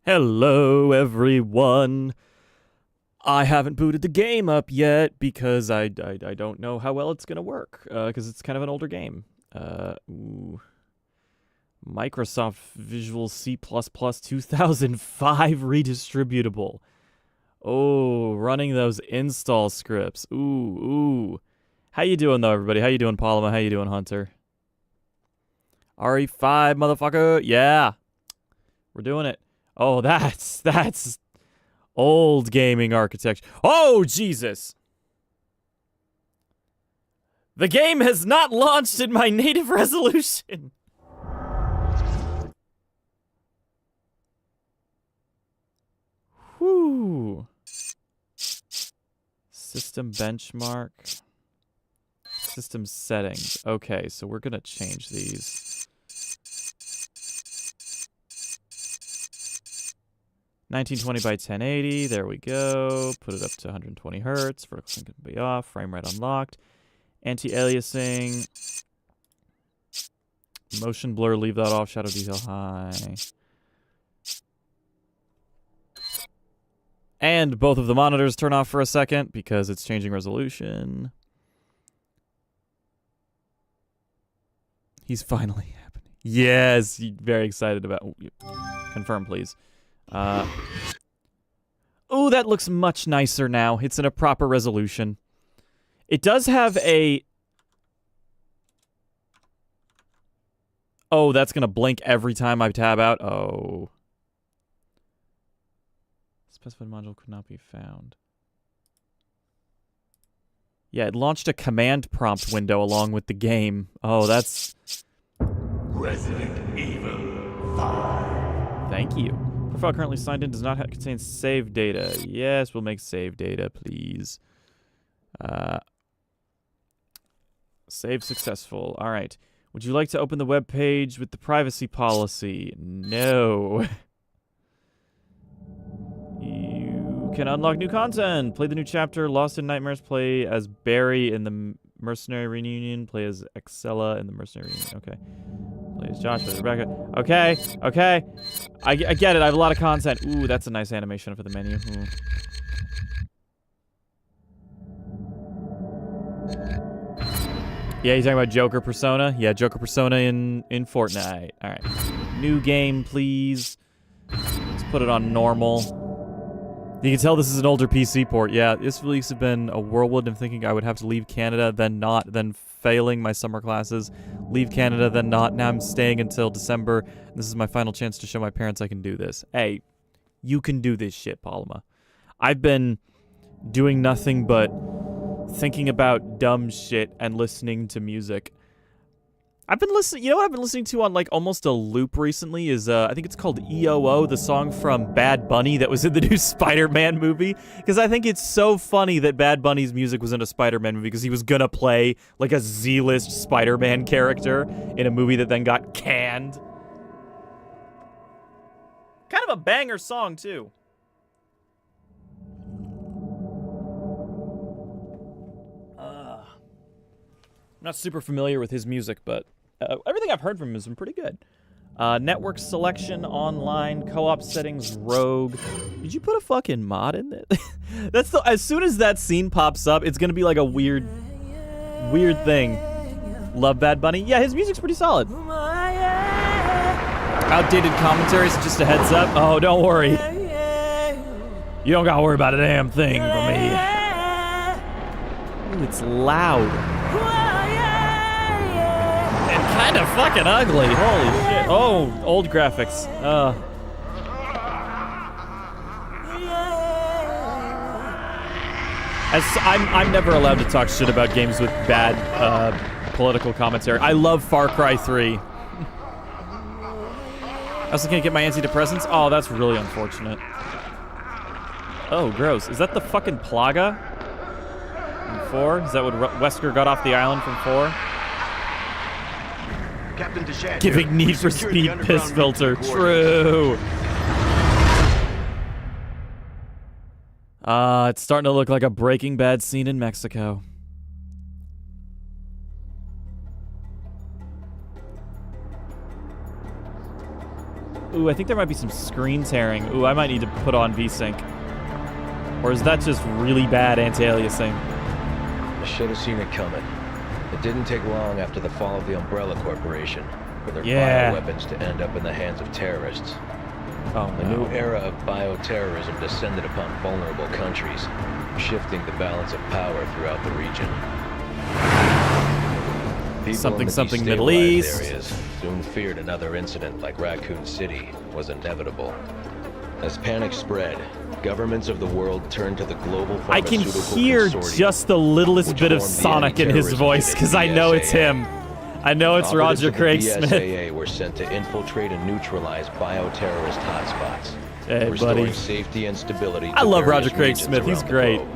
Hello, everyone. I haven't booted the game up yet because I don't know how well it's going to work because it's kind of an older game. Microsoft Visual C++ 2005 redistributable. Oh, running those install scripts. Ooh. How you doing, though, everybody? How you doing, Paloma? How you doing, Hunter? RE5, motherfucker. Yeah. We're doing it. Oh, that's old gaming architecture. Oh, Jesus. The game has not launched in my native resolution. Whew. System benchmark. System settings. Okay, so we're gonna change these. 1920 by 1080, there we go. Put it up to 120 hertz. Vertical sync can be off. Frame rate unlocked. Anti-aliasing. Motion blur, leave that off. Shadow detail high. And both of the monitors turn off for a second because it's changing resolution. He's finally happening. Yes, very excited about. Confirm, please. Oh, that looks much nicer now. It's in a proper resolution. It does have a... Oh, that's going to blink every time I tab out. Oh. Specified module could not be found. Yeah, it launched a command prompt window along with the game. Oh, that's... Resident Evil 5. Thank you. Profile currently signed in does not contain save data. Yes, we'll make save data, please. Save successful. All right. Would you like to open the web page with the privacy policy? No. You can unlock new content. Play the new chapter. Lost in Nightmares. Play as Barry in the Mercenary Reunion. Play as Excella in the Mercenary Reunion. Okay. Play as Josh with Rebecca. Okay. I get it. I have a lot of content. Ooh, that's a nice animation for the menu. Ooh. Yeah, you're talking about Joker Persona? Yeah, Joker Persona in Fortnite. All right. New game, please. Let's put it on normal. You can tell this is an older PC port. Yeah, this release has been a whirlwind of thinking I would have to leave Canada, then not, then failing my summer classes, leave Canada, then not. Now I'm staying until December. This is my final chance to show my parents I can do this. Hey, you can do this shit, Paloma. I've been doing nothing but thinking about dumb shit and listening to music. I've been listening, you know what I've been listening to on like almost a loop recently is, I think it's called EOO, the song from Bad Bunny that was in the new Spider-Man movie. Because I think it's so funny that Bad Bunny's music was in a Spider-Man movie because he was gonna play like a Z-list Spider-Man character in a movie that then got canned. Kind of a banger song, too. I'm not super familiar with his music, but everything I've heard from him has been pretty good. Network selection, online, co-op settings, rogue. Did you put a fucking mod in it? That's the, as soon as that scene pops up, it's gonna be like a weird thing. Love Bad Bunny. Yeah, his music's pretty solid. Outdated commentaries, just a heads up. Oh, don't worry. You don't gotta worry about a damn thing for me. Ooh, it's loud. Kind of fucking ugly. Holy shit. Oh, old graphics. I'm never allowed to talk shit about games with bad political commentary. I love Far Cry 3. I also can't get my antidepressants. Oh, that's really unfortunate. Oh, gross. Is that the fucking Plaga? From 4? Is that what Wesker got off the island from 4? Captain Deshad Giving Need for Speed piss filter. True. It's starting to look like a Breaking Bad scene in Mexico. Ooh, I think there might be some screen tearing. Ooh, I might need to put on VSync. Or is that just really bad anti-aliasing? I should have seen it coming. It didn't take long after the fall of the Umbrella Corporation for their bioweapons to end up in the hands of terrorists. Oh, A new era of bioterrorism descended upon vulnerable countries, shifting the balance of power throughout the region. People in the Something Middle destabilized East. areas soon feared another incident like Raccoon City was inevitable. As panic spread, governments of the world turned to the global I can pharmaceutical hear consortium, just the littlest which bit of formed the Sonic in his anti-terrorism voice, unit, because I know it's BSAA. him. I know it's Operatives Roger of the Craig Smith. BSAA were sent to infiltrate and neutralize bioterrorist hotspots, Hey, restoring buddy. safety and stability. I to love various Roger Craig regions Smith. He's around the great. globe.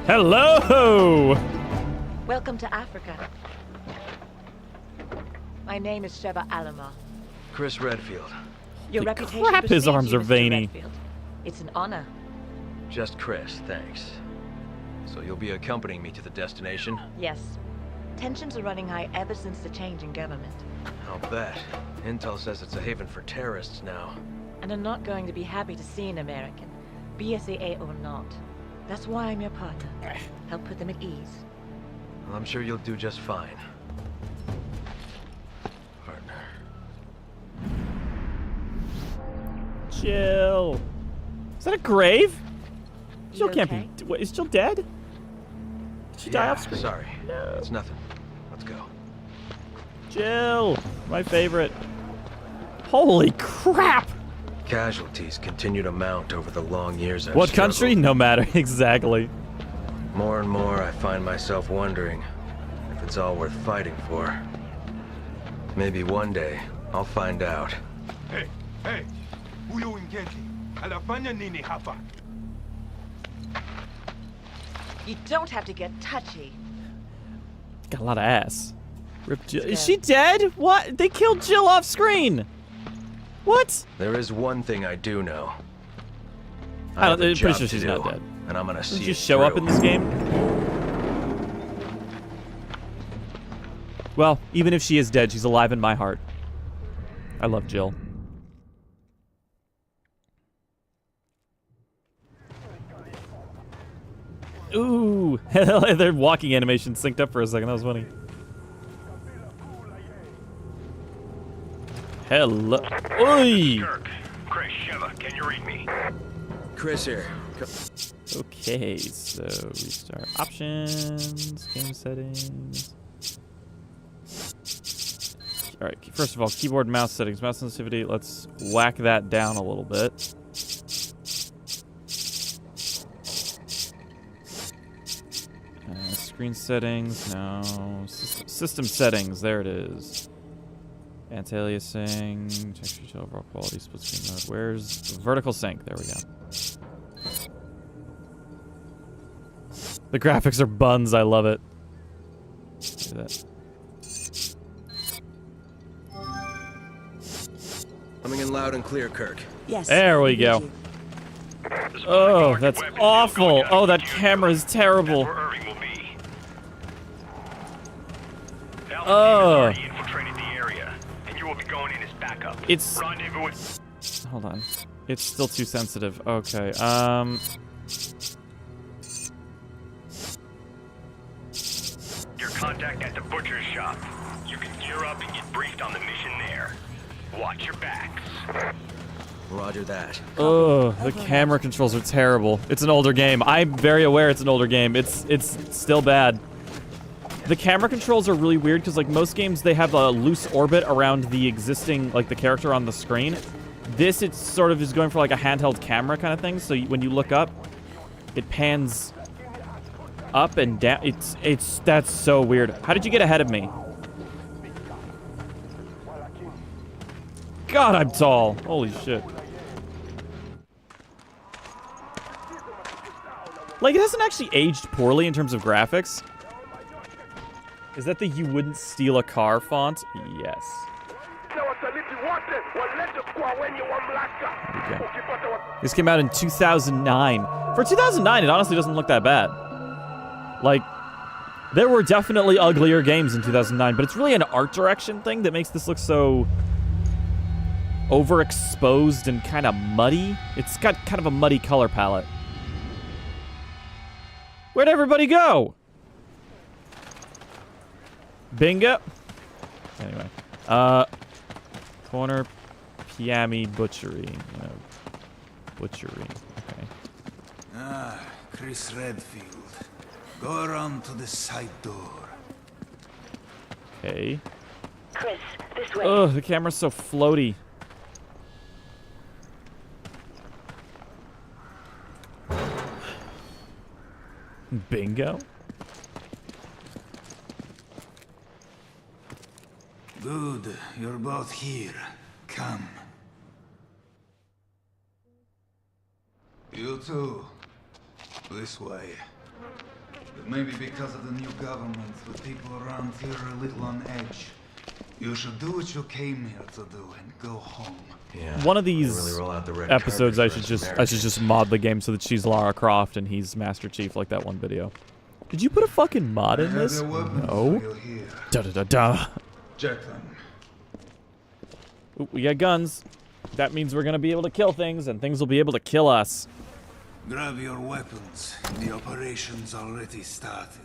Hello! Welcome to Africa. My name is Sheva Alama. Chris Redfield. Your Holy reputation crap, his precedes arms you, are Mr. veiny. Redfield. It's an honor. Just Chris, thanks. So you'll be accompanying me to the destination? Yes. Tensions are running high ever since the change in government. I'll bet. Intel says it's a haven for terrorists now. And I'm not going to be happy to see an American, BSAA or not. That's why I'm your partner. Help put them at ease. Well, I'm sure you'll do just fine. Partner. Jill. Is that a grave? Jill You can't okay? be. What, is Jill dead? Did she die off screen? Sorry. No. It's nothing. Let's go. Jill, my favorite. Holy crap! Casualties continue to mount over the long years I've What country? struggled. No matter. Exactly. More and more, I find myself wondering if it's all worth fighting for. Maybe one day, I'll find out. Hey, hey, huyu ingeti anafanya nini hapa? You don't have to get touchy. Got a lot of ass. Rip Jill. Is Yeah. she dead? What? They killed Jill off screen. What? There is one thing I do know. I have don't- a I'm pretty job sure to she's do, not dead. And I'm gonna see Didn't she it show up through. in this game? Well, even if she is dead, she's alive in my heart. I love Jill. Ooh, their walking animation synced up for a second. That was funny. Hello. Oi! Kirk, Chris, Sheva, can you read me? Chris here. Okay, so restart options, game settings. All right, first of all, keyboard, mouse settings, mouse sensitivity. Let's whack that down a little bit. Screen settings, no. System settings, there it is. Anti-aliasing, texture to overall quality, split screen mode. Where's vertical sync? There we go. The graphics are buns, I love it. Look at that. Coming in loud and clear, Kirk. Yes. There we go. Oh, that's awful. Oh, that camera is terrible. Where Irving will be. Oh. He infiltrated the area, and you will be going in as backup. It's... Rendezvous with... Hold on. It's still too sensitive. Okay, Your contact at the butcher's shop. You can gear up and get briefed on the mission there. Watch your backs. Roger that. Oh, the camera controls are terrible. It's an older game. I'm very aware it's an older game. It's still bad. The camera controls are really weird because, like, most games, they have a loose orbit around the existing, like, the character on the screen. This, it's sort of is going for, like, a handheld camera kind of thing. So when you look up, it pans up and down. That's so weird. How did you get ahead of me? God, I'm tall. Holy shit. Like, it hasn't actually aged poorly in terms of graphics. Is that the "you wouldn't steal a car" font? Yes. Okay. This came out in 2009. For 2009, it honestly doesn't look that bad. Like, There were definitely uglier games in 2009, but it's really an art direction thing that makes this look so overexposed and kind of muddy. It's got kind of a muddy color palette. Where'd everybody go? Bingo. Anyway, corner Piami Butchery. Butchery. Okay. Ah, Chris Redfield. Go around to the side door. Okay. Chris, this way. Ugh, the camera's so floaty. Bingo. Good, you're both here. Come. You too. This way. It may be because of the new government, the people around here are a little on edge. You should do what you came here to do and go home. Yeah. One of these really roll out the red episodes, I carpet should for us just mod the game so that she's Lara Croft and he's Master Chief, like that one video. Did you put a fucking mod in this? No. Da da da da. Check them. Ooh, we got guns. That means we're gonna be able to kill things, and things will be able to kill us. Grab your weapons. The operation's already started.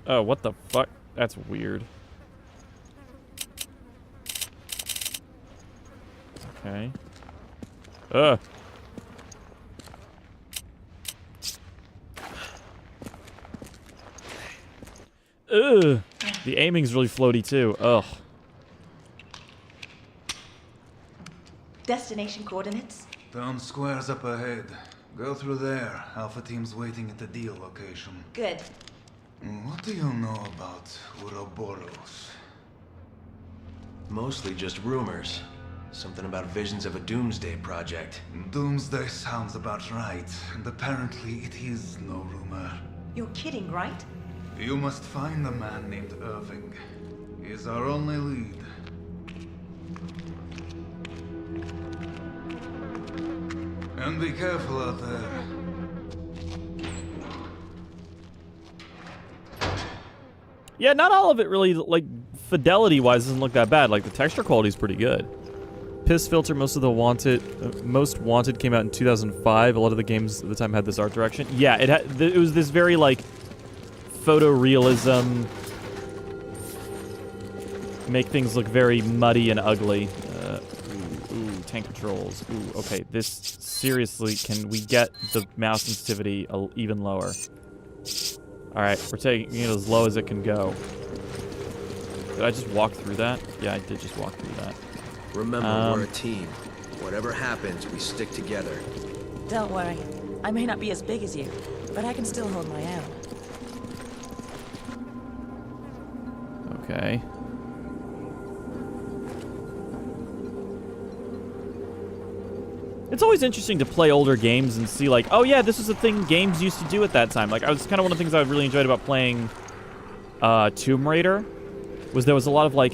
Oh, what the fuck? That's weird. Okay. Ugh. Ugh. The aiming's really floaty too. Ugh. Destination coordinates? Town square's up ahead. Go through there. Alpha team's waiting at the deal location. Good. What do you know about Ouroboros? Mostly just rumors. Something about visions of a doomsday project. Doomsday sounds about right, and apparently it is no rumor. You're kidding, right? You must find a man named Irving. He is our only lead. And be careful out there. Yeah, not all of it really, like, fidelity-wise doesn't look that bad. Like, the texture quality's pretty good. Piss Filter, most wanted came out in 2005. A lot of the games at the time had this art direction. Yeah, it was this very, like, photorealism, make things look very muddy and ugly. Ooh, tank controls. Ooh, okay, this, seriously, can we get the mouse sensitivity even lower? Alright, we're taking it as low as it can go. Did I just walk through that? Yeah, I did just walk through that. Remember, we're a team. Whatever happens, we stick together. Don't worry. I may not be as big as you, but I can still hold my own. Okay. It's always interesting to play older games and see, like, oh yeah, this was a thing games used to do at that time. Like, I was kind of one of the things I really enjoyed about playing Tomb Raider, was there was a lot of, like,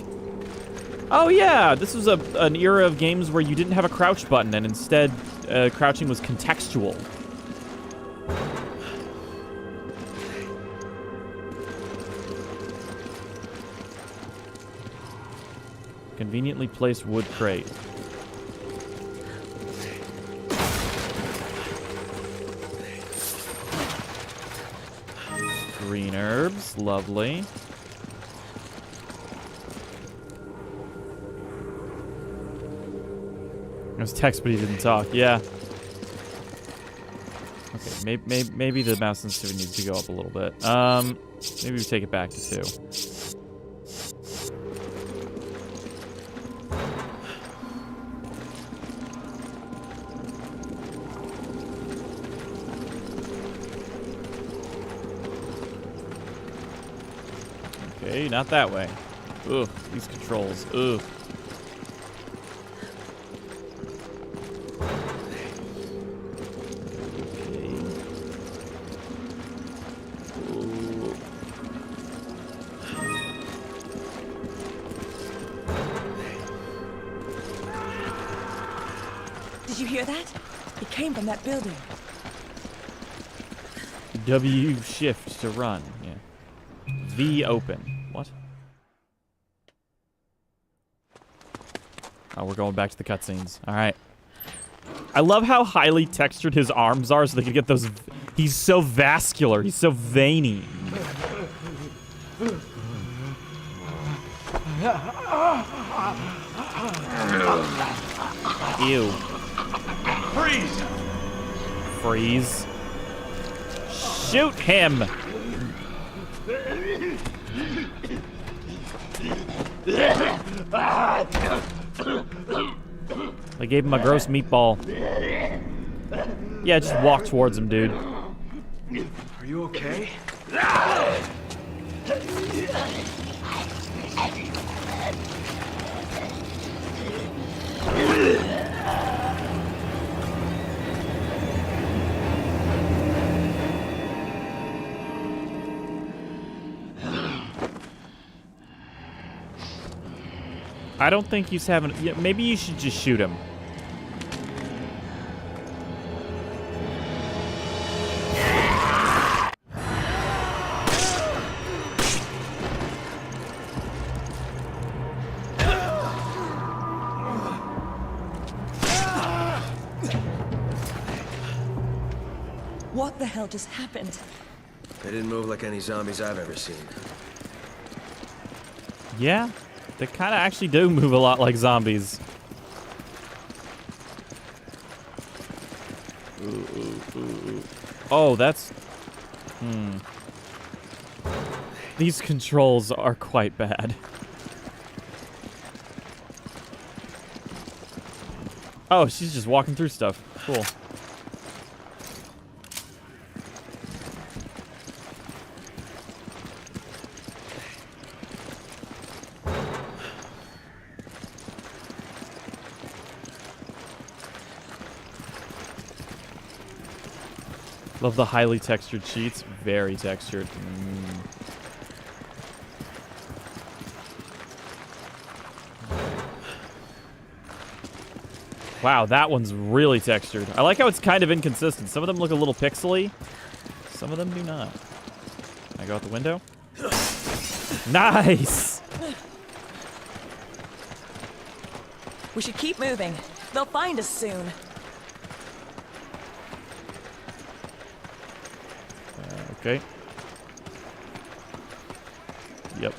oh yeah, this was an era of games where you didn't have a crouch button, and instead crouching was contextual. Conveniently placed wood crate. Green herbs, lovely. It was text, but he didn't talk. Yeah. Okay, maybe the mouse sensitivity needs to go up a little bit. Maybe we take it back to 2. Okay, not that way. Ugh, these controls. Ugh. hear that? It came from that building. W shift to run. Yeah. V open. What? Oh, we're going back to the cutscenes. All right. I love how highly textured his arms are so they can get those... He's so vascular. He's so veiny. Ew. Freeze! Freeze. Shoot him! I gave him a gross meatball. Yeah, just walk towards him, dude. Are you okay? I don't think he's having... Yeah, maybe you should just shoot him. What the hell just happened? They didn't move like any zombies I've ever seen. Yeah, they kind of actually do move a lot like zombies. Ooh. Oh, that's... These controls are quite bad. Oh, she's just walking through stuff. Cool. Love the highly textured sheets. Very textured. Wow, that one's really textured. I like how it's kind of inconsistent. Some of them look a little pixely. Some of them do not. Can I go out the window? Nice! We should keep moving. They'll find us soon. Okay. Yep.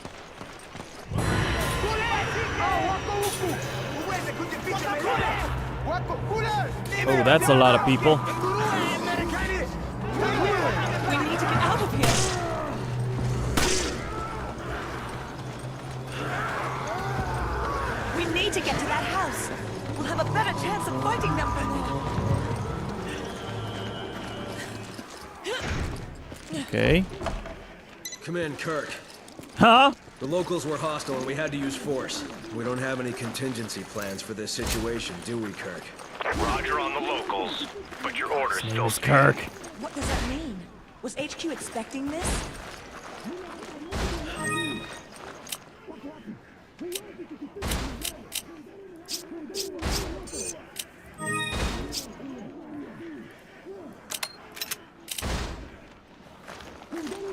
Oh, that's a lot of people. We need to get out of here. We need to get to that house. We'll have a better chance of fighting them from there. Okay. Come in, Kirk. Huh? The locals were hostile and we had to use force. We don't have any contingency plans for this situation, do we, Kirk? Roger on the locals, but your orders still It's stand. Kirk. What does that mean? Was HQ expecting this?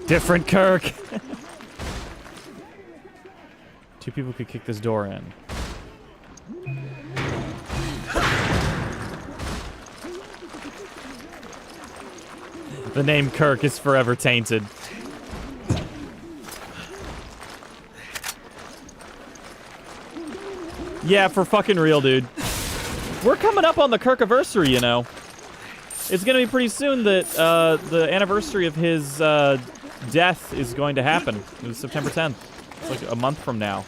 Different Kirk. Two people could kick this door in. The name Kirk is forever tainted. Yeah, for fucking real, dude. We're coming up on the Kirkiversary, you know. It's gonna be pretty soon that the anniversary of his death is going to happen. It was September 10th. It's like a month from now.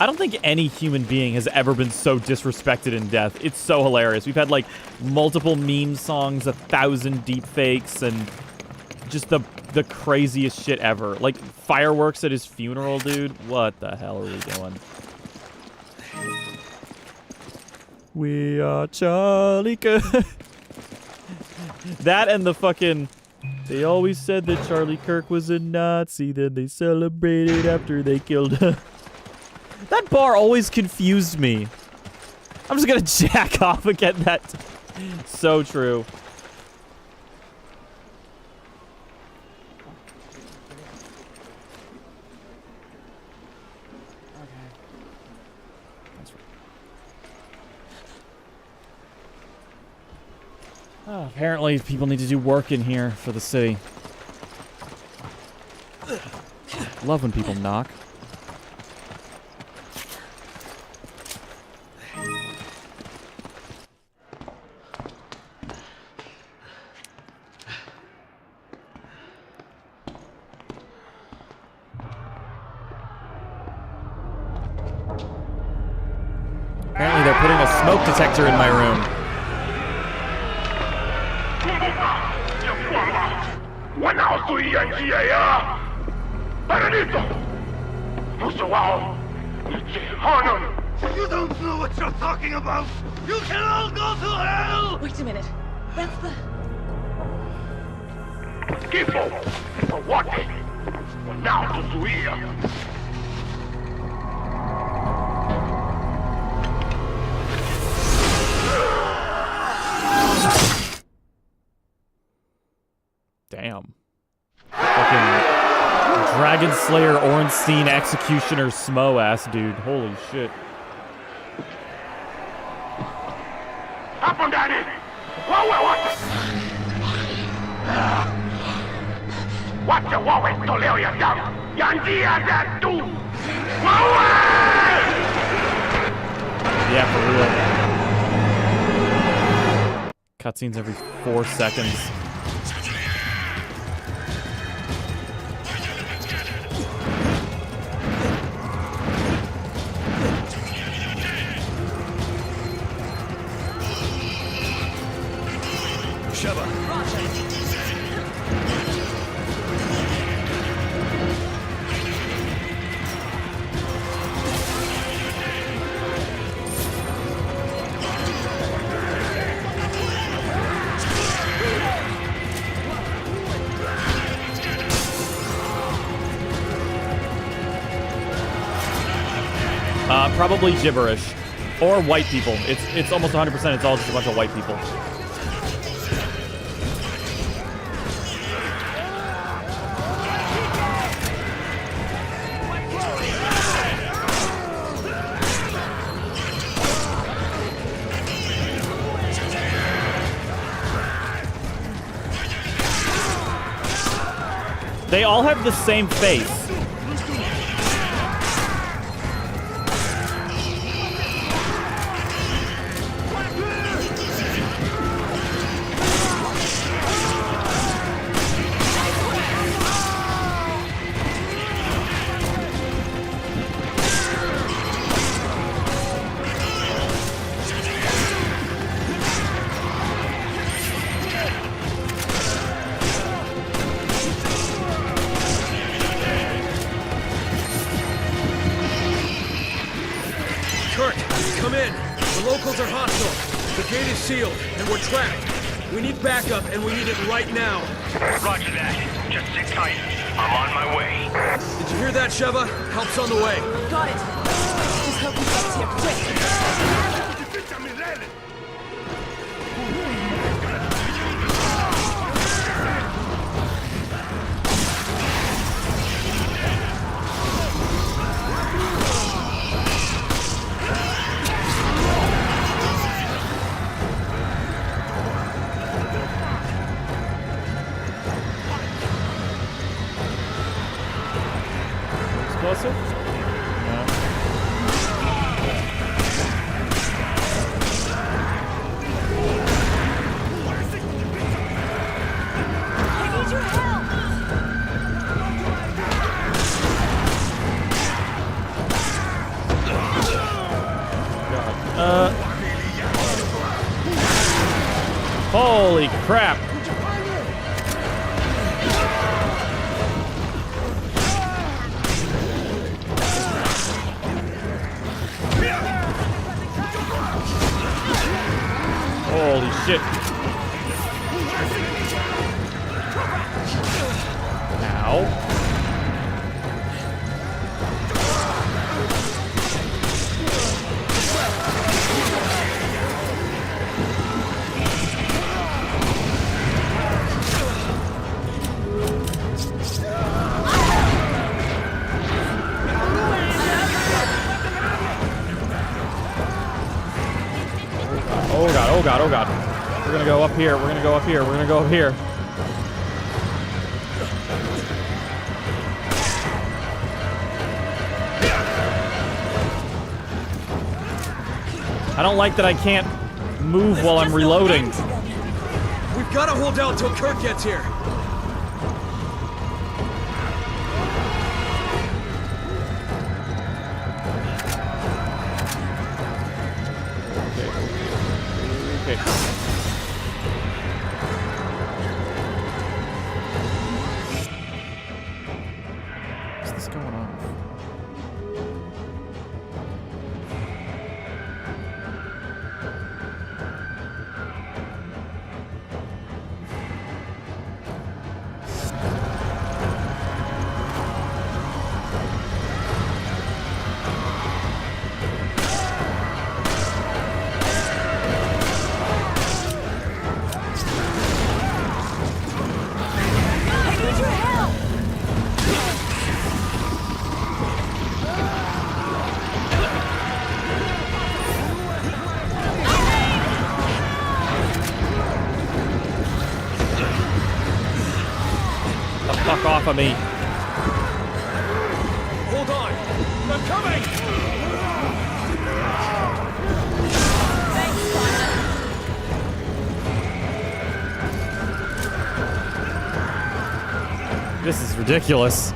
I don't think any human being has ever been so disrespected in death. It's so hilarious. We've had like multiple meme songs, 1,000 deepfakes, and just the craziest shit ever. Like fireworks at his funeral, dude. What the hell are we doing? We are Charlie Kirk. That and the fucking... They always said that Charlie Kirk was a Nazi, then they celebrated after they killed him. That bar always confused me. I'm just gonna jack off again. That so true. Oh, apparently people need to do work in here for the city. Love when people knock. Apparently they're putting a smoke detector in my room. You don't know what you're talking about! You can all go to hell! Wait a minute. That's the... Damn. Fucking Dragon Slayer, Ornstein, Executioner, Smo ass dude. Holy shit. Yeah, for real. Cutscenes every 4 seconds. Sheva. Probably gibberish. Or white people. It's almost 100%. It's all just a bunch of white people. They all have the same face. Kurt, come in. The locals are hostile. The gate is sealed, and we're trapped. We need backup, and we need it right now. Roger that. Just sit tight. I'm on my way. Did you hear that, Sheva? Help's on the way. Got it. Just hope he gets here quick. Closer? No. I need your help. God. Holy crap. Holy shit. Ow. up here. We're gonna go up here. We're gonna go up here. I don't like that I can't move while I'm reloading. We've got to hold out till Kurt gets here. Okay. What's this going on? Fuck off of me. Hold on. I'm coming! This is ridiculous.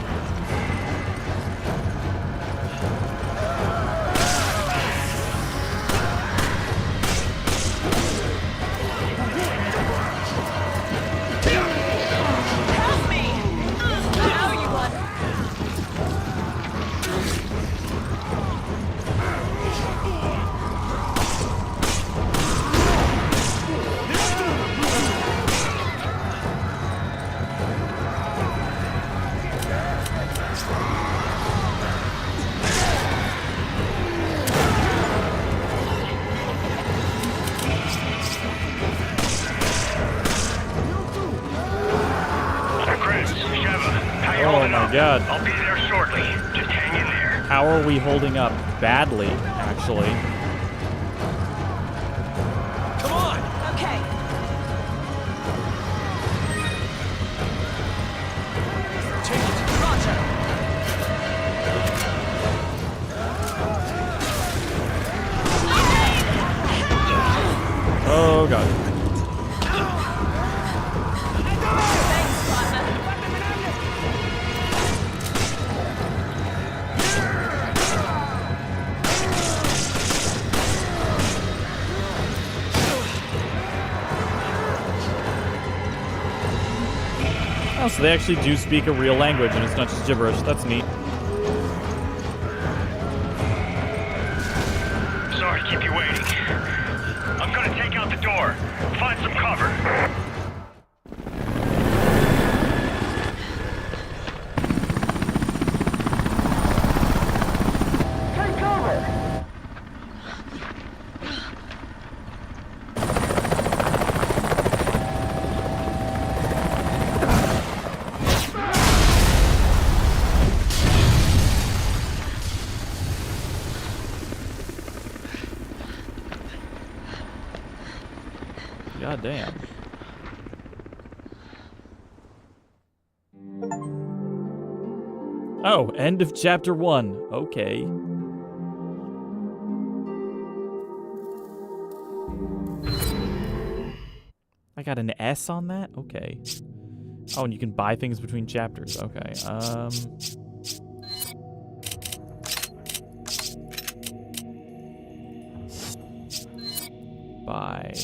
God. I'll be there shortly. Just hang in there. How are we holding up? Badly, actually. Come on! Okay. Take it. Roger. Oh, God. Oh, so they actually do speak a real language, and it's not just gibberish. That's neat. Sorry to keep you waiting. I'm gonna take out the door. Find some cover. Take cover! God damn. Oh, end of chapter 1. Okay. I got an S on that? Okay. Oh, and you can buy things between chapters. Okay. Buy.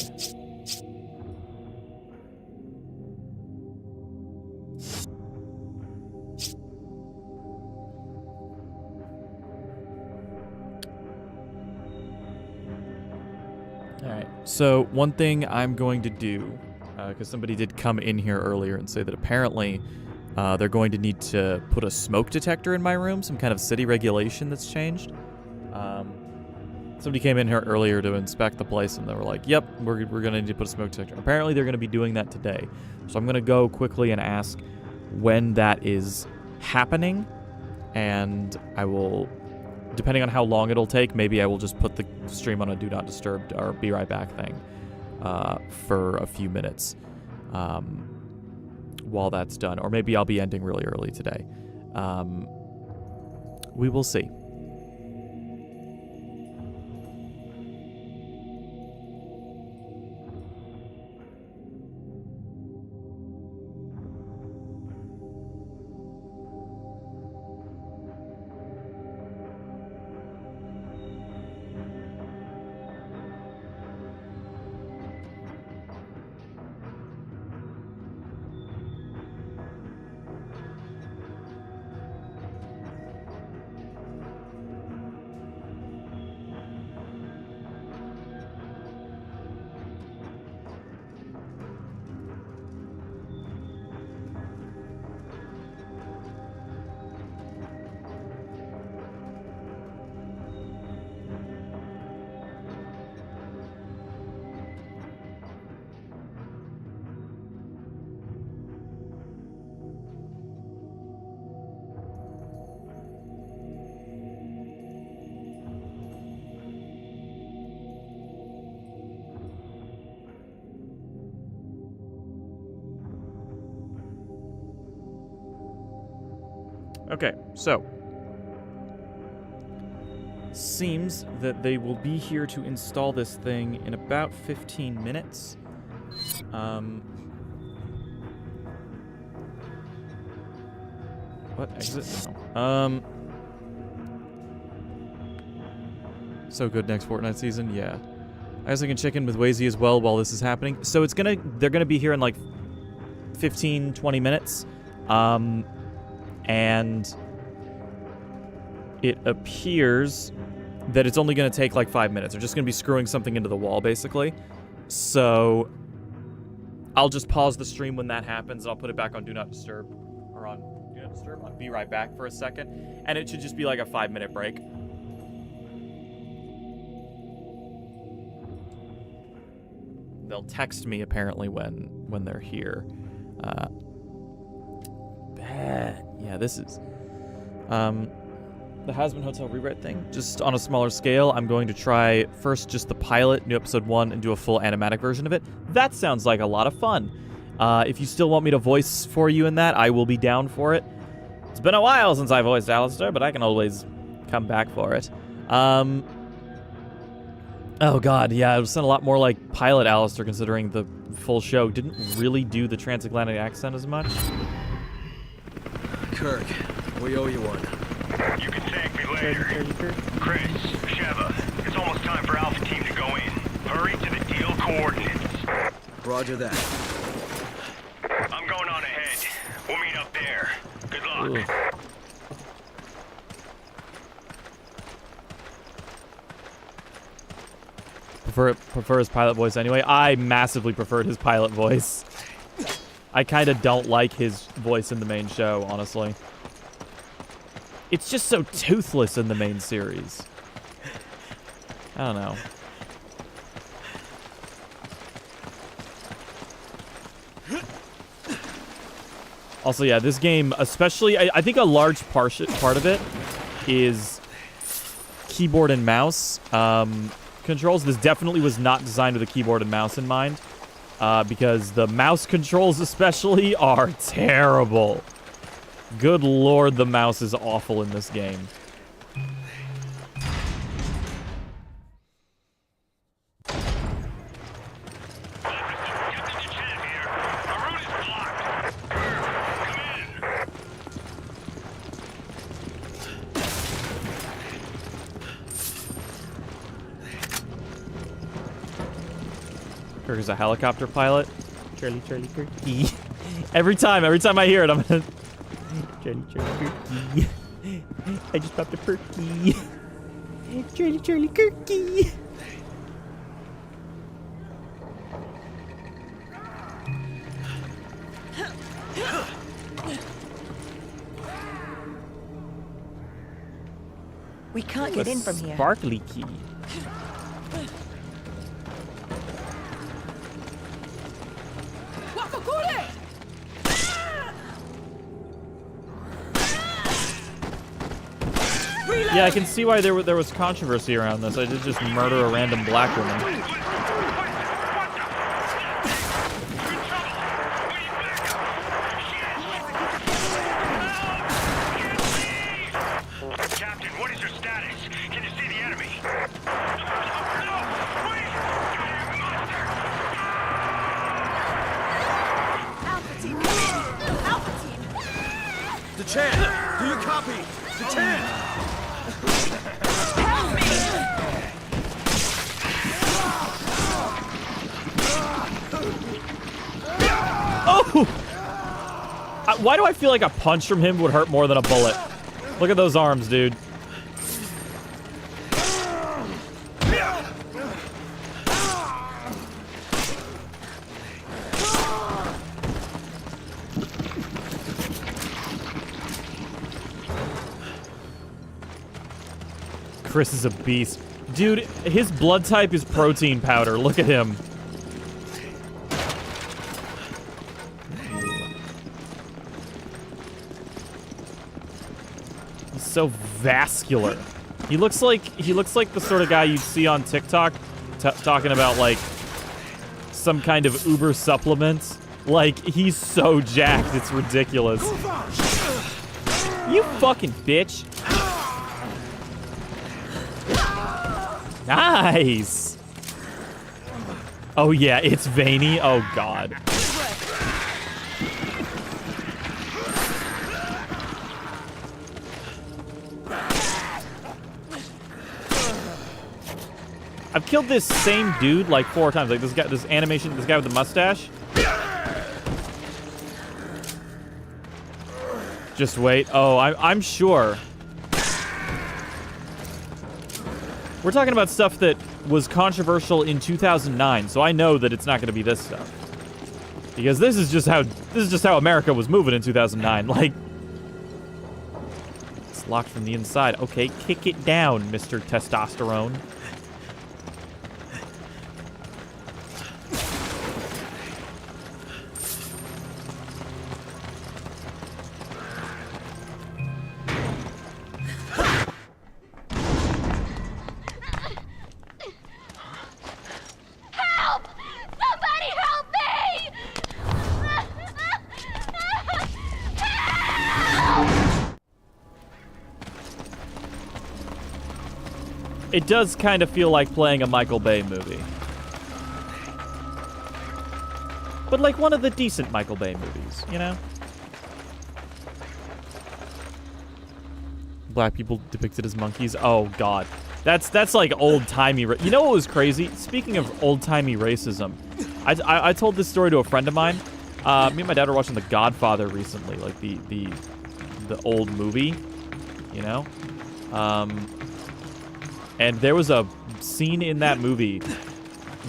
Alright, so one thing I'm going to do, because somebody did come in here earlier and say that apparently they're going to need to put a smoke detector in my room, some kind of city regulation that's changed. Somebody came in here earlier to inspect the place and they were like, yep, we're going to need to put a smoke detector. Apparently they're going to be doing that today. So I'm going to go quickly and ask when that is happening, and I will, depending on how long it'll take, maybe I will just put the stream on a do not disturb or be right back thing. for a few minutes while that's done. Or maybe I'll be ending really early today. We will see. Okay, so seems that they will be here to install this thing in about 15 minutes. What exit? No. So good next Fortnite season, yeah. I guess I can check in with Wazy as well while this is happening. So they're gonna be here in like 15, 20 minutes. And it appears that it's only going to take like 5 minutes. They're just going to be screwing something into the wall, basically. So I'll just pause the stream when that happens, and I'll put it back on Do Not Disturb. Or on Do Not Disturb. I'll be right back for a second. And it should just be like a 5-minute break. They'll text me, apparently, when they're here. Yeah, this is the Hasbin Hotel rewrite thing. Just on a smaller scale, I'm going to try first just the pilot, new episode 1, and do a full animatic version of it. That sounds like a lot of fun. If you still want me to voice for you in that, I will be down for it. It's been a while since I voiced Alistair, but I can always come back for it. Oh god, yeah, it was sound a lot more like pilot Alistair considering the full show didn't really do the transatlantic accent as much. Kirk, we owe you one. You can thank me later. Chris, Sheva, it's almost time for Alpha Team to go in. Hurry to the deal coordinates. Roger that. I'm going on ahead. We'll meet up there. Good luck. Ooh. Prefer his pilot voice anyway. I massively preferred his pilot voice. I kind of don't like his voice in the main show, honestly. It's just so toothless in the main series. I don't know. Also, yeah, this game, especially, I think a large part of it is keyboard and mouse controls. This definitely was not designed with a keyboard and mouse in mind. Because the mouse controls especially are terrible. Good lord, the mouse is awful in this game. Kirk is a helicopter pilot. Charlie, Kirky. every time I hear it, I'm gonna... Charlie, Kirky. I just popped a perky. Charlie, Kirky. We can't get in from here. Sparkly key. Yeah, I can see why there was controversy around this. I did just murder a random black woman. Chan, do you copy? Chan! Help me! Oh! Why do I feel like a punch from him would hurt more than a bullet? Look at those arms, dude. Chris is a beast. Dude, his blood type is protein powder. Look at him. He's so vascular. He looks like the sort of guy you'd see on TikTok talking about like some kind of Uber supplement. Like, he's so jacked, it's ridiculous. You fucking bitch. Nice. Oh yeah, it's veiny. Oh god. I've killed this same dude like 4 times. Like this guy with the mustache. Just wait. Oh, I'm sure. We're talking about stuff that was controversial in 2009, so I know that it's not going to be this stuff. Because this is just how America was moving in 2009. Like, it's locked from the inside. Okay, kick it down, Mr. Testosterone. It does kind of feel like playing a Michael Bay movie. But like one of the decent Michael Bay movies, you know? Black people depicted as monkeys. Oh, God. That's like old-timey... You know what was crazy? Speaking of old-timey racism, I told this story to a friend of mine. Me and my dad were watching The Godfather recently, like the old movie, you know? And there was a scene in that movie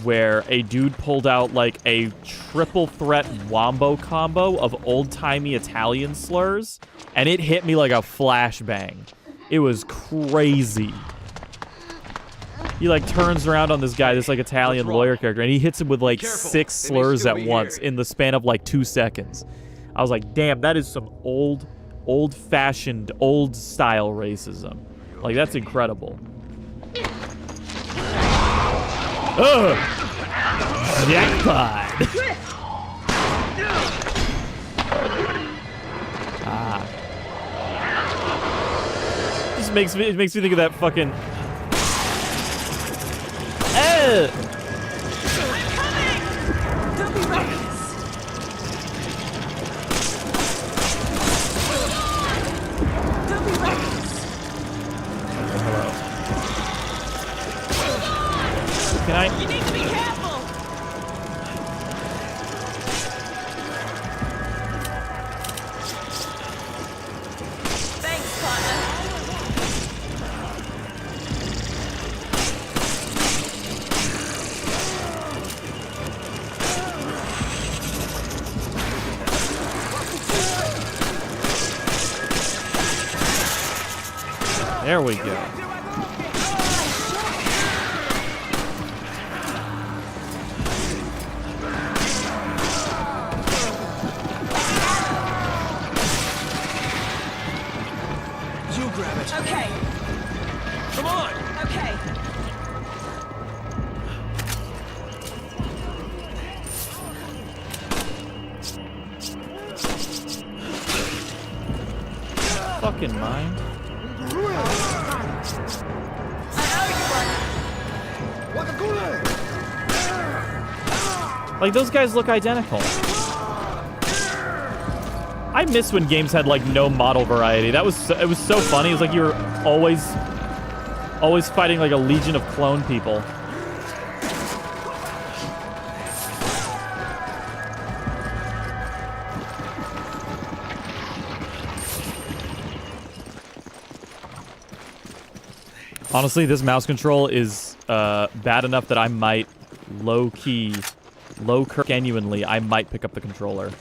where a dude pulled out like a triple threat wombo combo of old-timey Italian slurs, and it hit me like a flashbang. It was crazy. He like turns around on this guy, this like Italian lawyer character, and he hits him with like 6 slurs at once in the span of like 2 seconds. I was like, damn, that is some old-fashioned, old-style racism. Like, that's incredible. Ugh! Jackpot! Just it makes me think of that fucking... Don't be reckless. Don't be reckless. Hello. Can I... You need to be careful. Thanks, partner. There we go. You grab it. Okay. Come on! Okay. Fucking mind. Like, those guys look identical. I miss when games had like no model variety. It was so funny. It was like you were always fighting like a legion of clone people. Honestly, this mouse control is bad enough that I might genuinely, I might pick up the controller.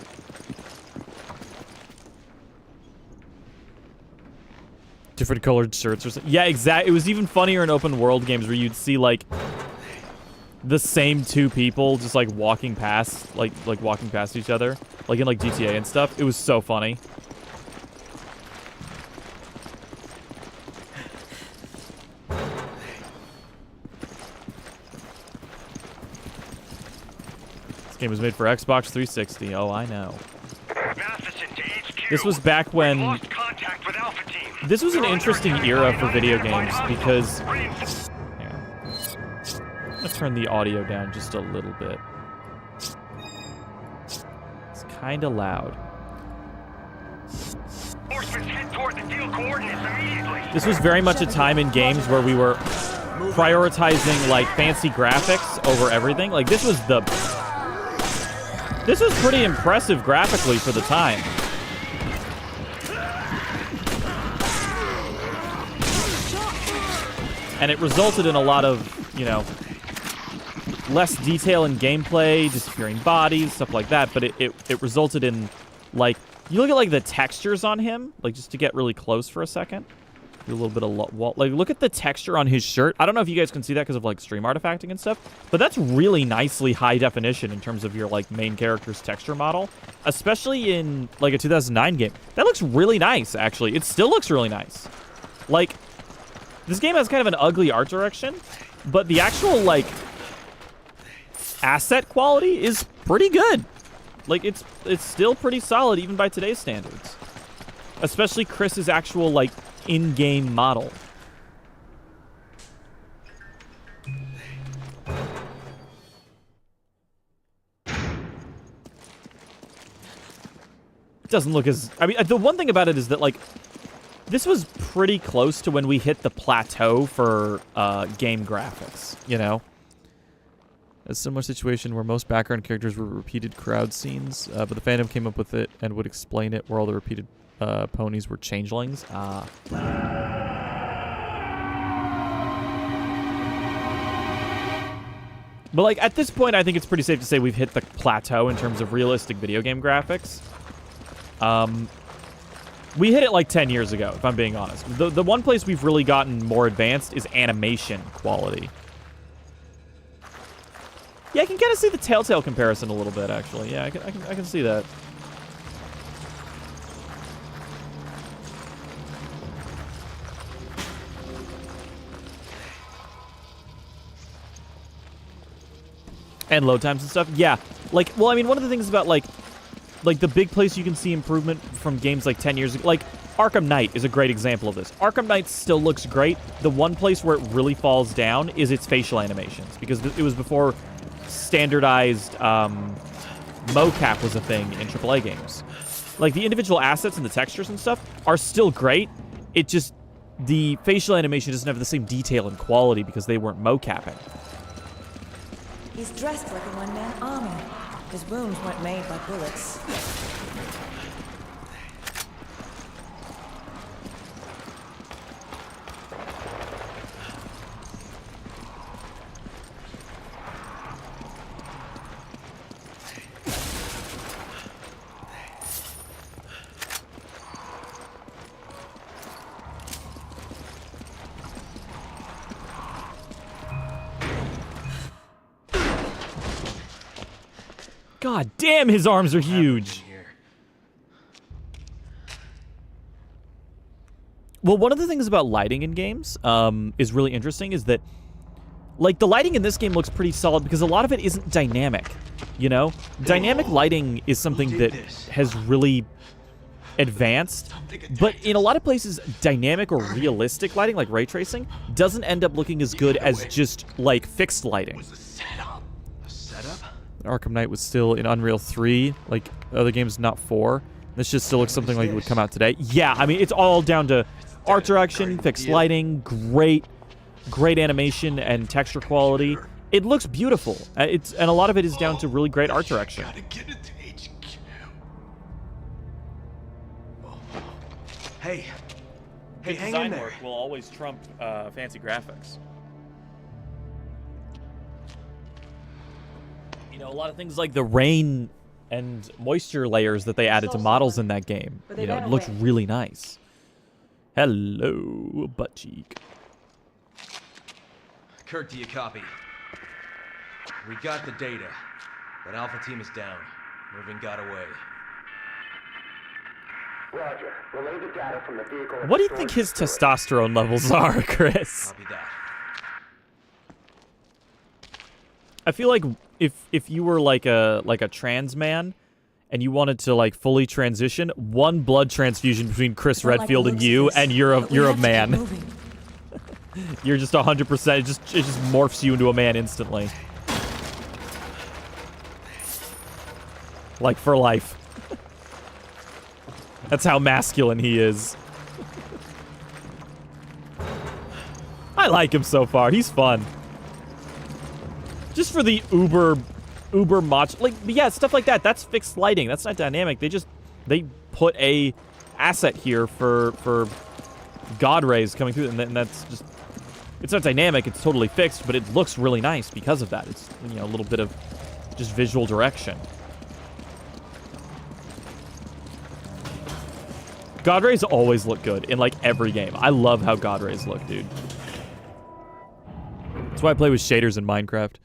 Different colored shirts or something. Yeah, exactly. It was even funnier in open world games where you'd see like the same two people just like walking past, like walking past each other, like in like GTA and stuff. It was so funny. This game was made for Xbox 360. Oh, I know. This was back when... This was an interesting era for video games because... Hang on. I'm gonna turn the audio down just a little bit. It's kind of loud. This was very much a time in games where we were prioritizing like fancy graphics over everything. Like this was pretty impressive graphically for the time. And it resulted in a lot of, you know, less detail in gameplay, disappearing bodies, stuff like that. But it resulted in, like, you look at, like, the textures on him, like, just to get really close for a second. Do a little bit of, like, look at the texture on his shirt. I don't know if you guys can see that because of, like, stream artifacting and stuff. But that's really nicely high definition in terms of your, like, main character's texture model. Especially in, like, a 2009 game. That looks really nice, actually. It still looks really nice. Like... This game has kind of an ugly art direction, but the actual, like, asset quality is pretty good. Like, it's still pretty solid, even by today's standards. Especially Chris's actual, like, in-game model. It doesn't look as... I mean, the one thing about it is that, like... This was pretty close to when we hit the plateau for game graphics, you know? A similar situation where most background characters were repeated crowd scenes, but the fandom came up with it and would explain it where all the repeated ponies were changelings. But like at this point, I think it's pretty safe to say we've hit the plateau in terms of realistic video game graphics. We hit it like 10 years ago, if I'm being honest. The one place we've really gotten more advanced is animation quality. Yeah, I can kind of see the Telltale comparison a little bit, actually. Yeah, I can see that. And load times and stuff. Yeah, like, well, I mean, one of the things about, like the big place you can see improvement from games like 10 years ago, like Arkham Knight is a great example of this. Arkham Knight still looks great. The one place where it really falls down is its facial animations, because it was before standardized mocap was a thing in AAA games. Like the individual assets and the textures and stuff are still great. It just, the facial animation doesn't have the same detail and quality because they weren't mocapping. He's dressed like a one-man army. His wounds weren't made by bullets. God damn, his arms are huge. Well, one of the things about lighting in games is really interesting is that, like, the lighting in this game looks pretty solid because a lot of it isn't dynamic, you know? Dynamic lighting is something that has really advanced, but in a lot of places, dynamic or realistic lighting, like ray tracing, doesn't end up looking as good as just, like, fixed lighting. Arkham Knight was still in Unreal 3, like other games, not 4. This just still looks something like it would come out today. Yeah, I mean, it's all down to art direction, fixed lighting, great animation and texture quality. It looks beautiful. And a lot of it is down to really great art direction. Hey, Good hang design in there. work will always trump fancy graphics. You know, a lot of things like the rain and moisture layers that they added to models in that game. But they You know, it ran looks away. really nice. Hello, butt cheek. Kurt, do you copy? We got the data, but Alpha Team is down. Irving got away. Roger. Relay the data from the vehicle. What do you think his testosterone levels are, Chris? Copy that. I feel like if you were like a trans man and you wanted to like fully transition, one blood transfusion between Chris Don't like the Redfield and looks of you, this, and you're but we a have to keep man. moving. You're just 100%. It just morphs you into a man instantly. Like for life. That's how masculine he is. I like him so far. He's fun. Just for the uber macho, like, yeah, stuff like that. That's fixed lighting. That's not dynamic. They put a asset here for God rays coming through, and that's just, it's not dynamic. It's totally fixed, but it looks really nice because of that. It's, you know, a little bit of just visual direction. God rays always look good in like every game. I love how God rays look, dude. That's why I play with shaders in Minecraft.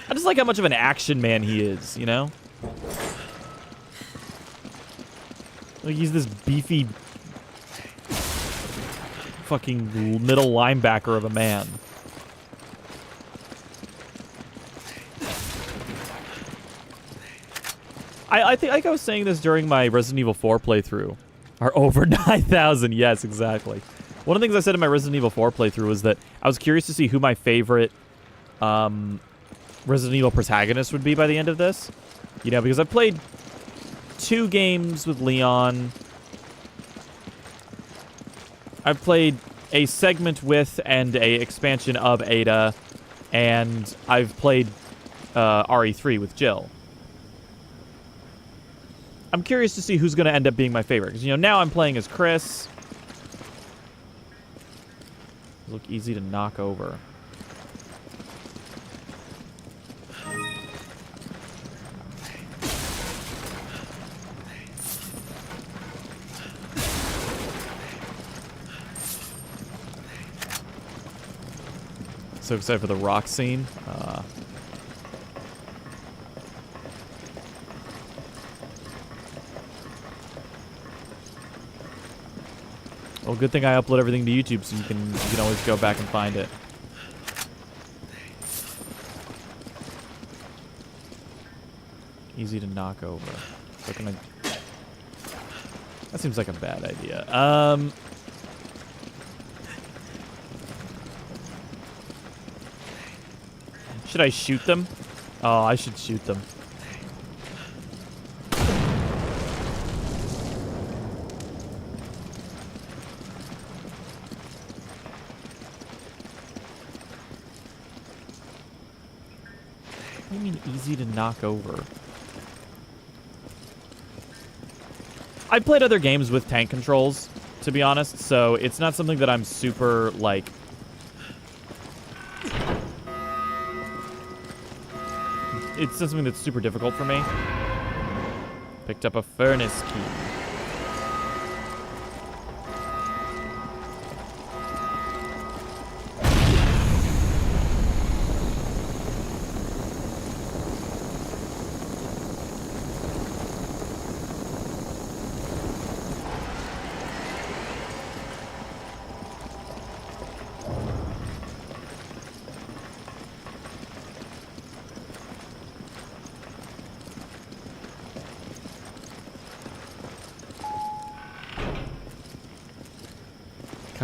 I just like how much of an action man he is, you know? Like, he's this beefy fucking middle linebacker of a man. I think, like I was saying this during my Resident Evil 4 playthrough. Are over 9,000, yes, exactly. One of the things I said in my Resident Evil 4 playthrough was that I was curious to see who my favorite Resident Evil protagonist would be by the end of this. You know, because I've played 2 games with Leon. I've played a segment with and a expansion of Ada, and I've played RE3 with Jill. I'm curious to see who's going to end up being my favorite. Because, you know, now I'm playing as Chris. Look easy to knock over. So excited for the rock scene. Well, good thing I upload everything to YouTube, so you can always go back and find it. Easy to knock over. So can I... That seems like a bad idea. Should I shoot them? Oh, I should shoot them. What do you mean easy to knock over? I've played other games with tank controls, to be honest, so it's not something that I'm super, like... It's not something that's super difficult for me. Picked up a furnace key.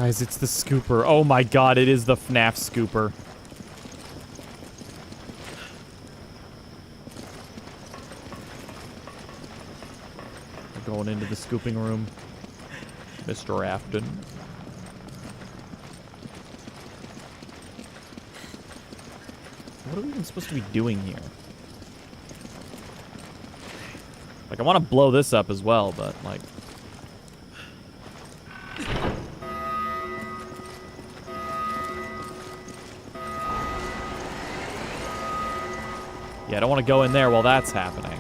Guys, it's the scooper. Oh my god, it is the FNAF scooper. We're going into the scooping room. Mr. Afton. What are we even supposed to be doing here? Like, I want to blow this up as well, but, like... Yeah, I don't want to go in there while that's happening.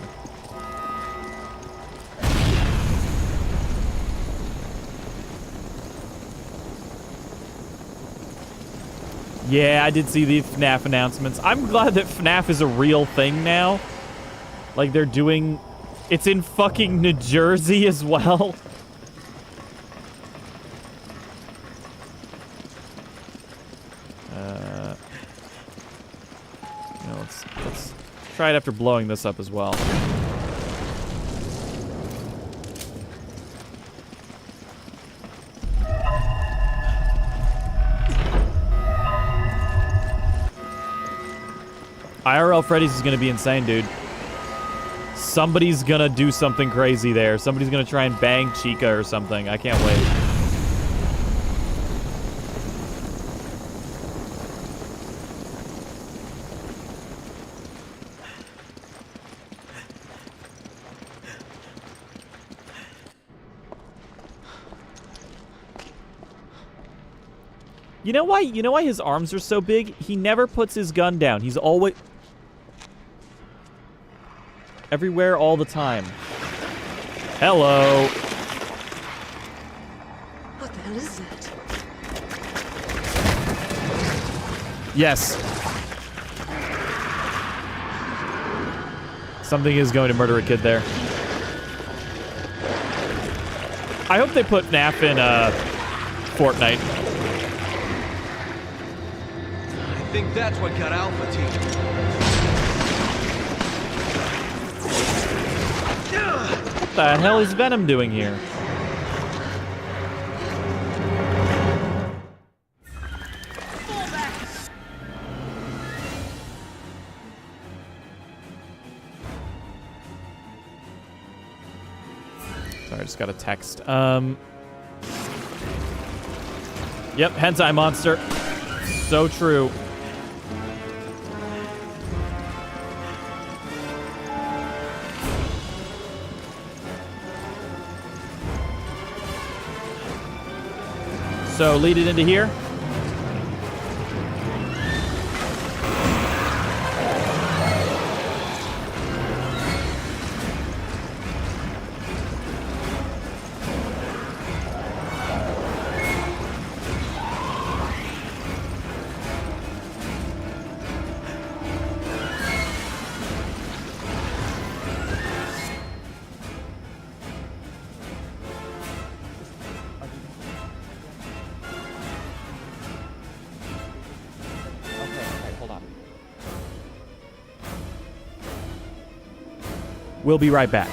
Yeah, I did see the FNAF announcements. I'm glad that FNAF is a real thing now. Like, they're doing... It's in fucking New Jersey as well. You know, let's try it after blowing this up as well. IRL Freddy's is gonna be insane, dude. Somebody's gonna do something crazy there. Somebody's gonna try and bang Chica or something. I can't wait. You know why his arms are so big? He never puts his gun down. He's always... everywhere, all the time. Hello. What the hell is that? Yes. Something is going to murder a kid there. I hope they put FNAF in Fortnite. I think that's what got Alpha Team. What the hell is Venom doing here? Sorry, I just got a text. Yep, hentai monster. So true. So lead it into here. We'll be right back.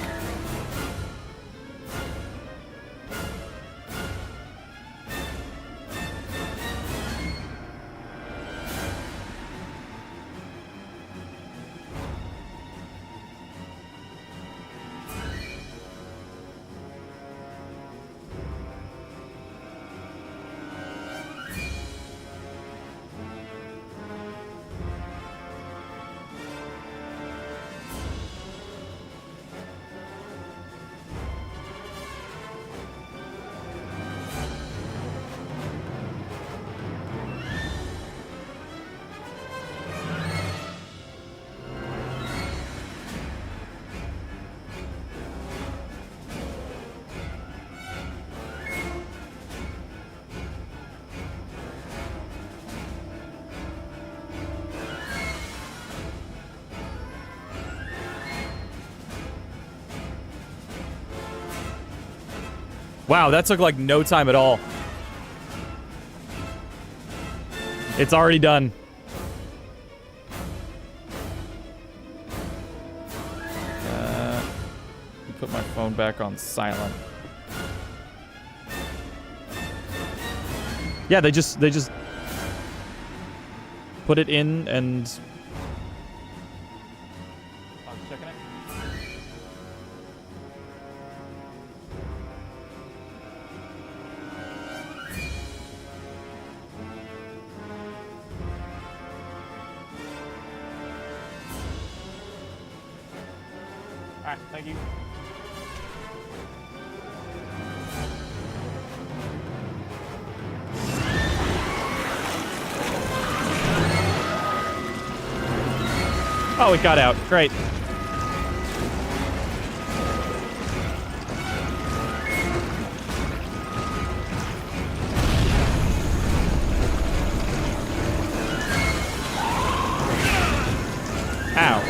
Wow, that took like no time at all. It's already done. Put my phone back on silent. Yeah, they just put it in and. I'm checking it. All right, thank you. Oh, it got out. Great. Ow.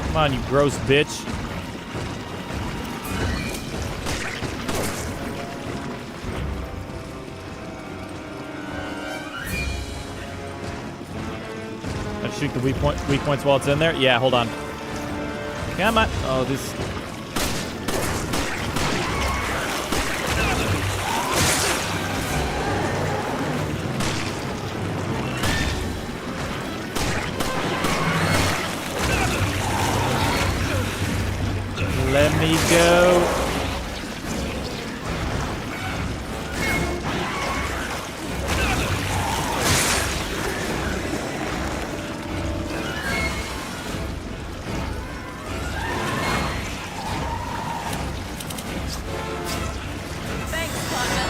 Come on, you gross bitch. Let's shoot the weak points while it's in there. Yeah, hold on. Come on. Oh, this. Let me go. Thanks, Partner.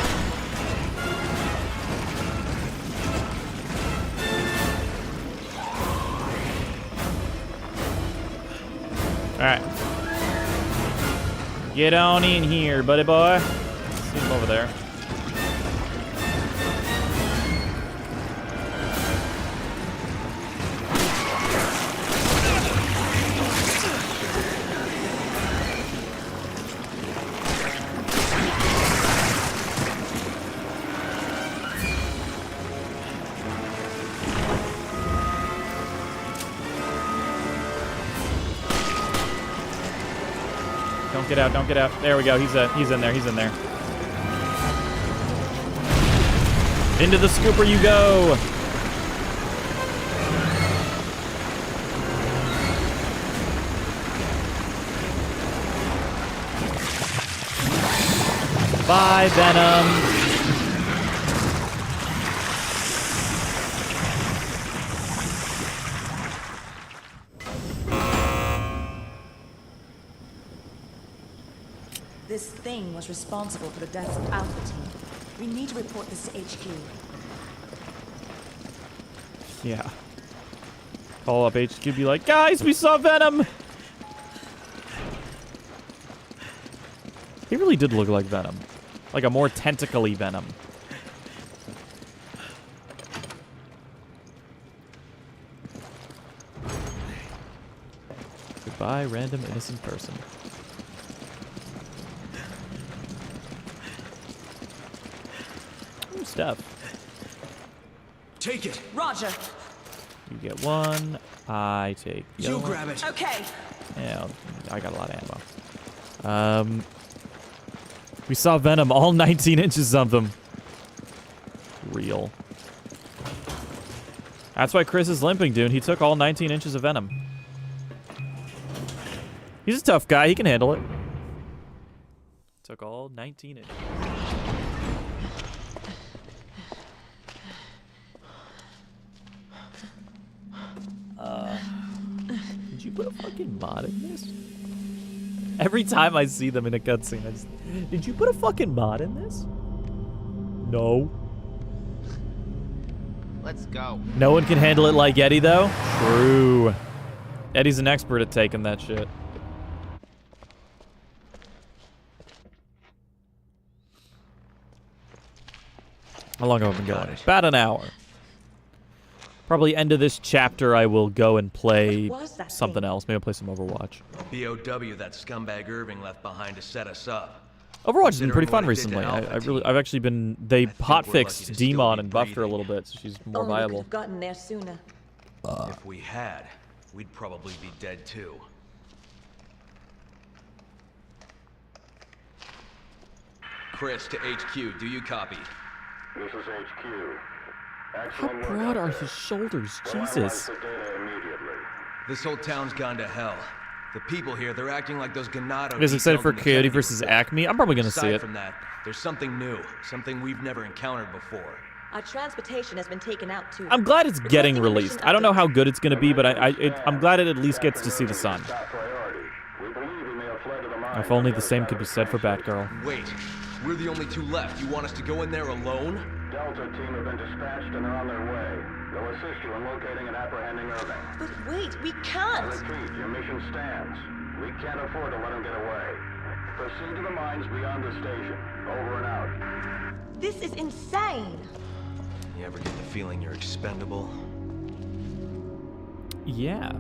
All right. Get on in here, buddy boy. See him over there. Don't get out, don't get out. There we go. He's in there. He's in there. Into the scooper you go. Bye, Venom. This thing was responsible for the deaths of Alpha Team. We need to report this to HQ. Yeah. Call up HQ, be like, guys, we saw Venom. He really did look like Venom. Like a more tentacly Venom. Goodbye, random innocent person. Ooh, stuff. Take it. Roger. You get one. I take the You other one. grab it. Okay. Yeah, I got a lot of ammo. We saw Venom, all 19 inches of them. Real. That's why Chris is limping, dude. He took all 19 inches of Venom. He's a tough guy. He can handle it. Took all 19 inches. Did you put a fucking mod in this? Every time I see them in a cutscene, I just... Did you put a fucking mod in this? No. Let's go. No one can handle it like Eddie, though? True. Eddie's an expert at taking that shit. How long have I been going? About an hour. Probably end of this chapter, I will go and play What was that something thing? else. Maybe I'll play some Overwatch. BOW that scumbag Irving left behind to set us up. Overwatch has been pretty Considering fun what it did to recently. Alpha I've actually been. They think we're hotfixed lucky to still Demon be and buffed her a breathing. little bit, so she's more Only viable. could have gotten there sooner. If we had, we'd probably be dead too. Chris to HQ, do you copy? This is HQ. How Excellent work broad out are there. his shoulders? We'll analyze Jesus. the data immediately. This whole town's gone to hell. The people here, they're acting like those Ganado. You guys excited detailed for in the Coyote Kennedy versus report. Acme? I'm probably gonna see Aside it. from that, there's something new, something we've never encountered before. Our transportation has been taken out too. I'm glad it's getting Requesting released. mission I don't know update. how good it's gonna be, but I'm glad it at least gets to see the sun. Top priority. We believe he may have fled to the mine. If only the same could be said for Batgirl. Wait, we're the only two left. You want us to go in there alone? Delta team have been dispatched and are on their way. They'll assist you in locating and apprehending Irving. But wait, we I can't! repeat, your mission stands. We can't afford to let him get away. Proceed to the mines beyond the station. Over and out. This is insane! You ever get the feeling you're expendable? Yeah.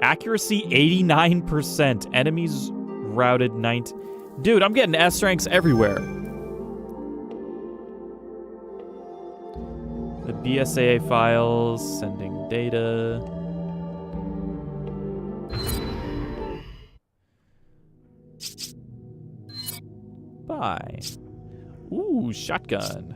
Accuracy 89%. Enemies routed 19. Dude, I'm getting S ranks everywhere. The BSAA files, sending data. Bye. Ooh, shotgun.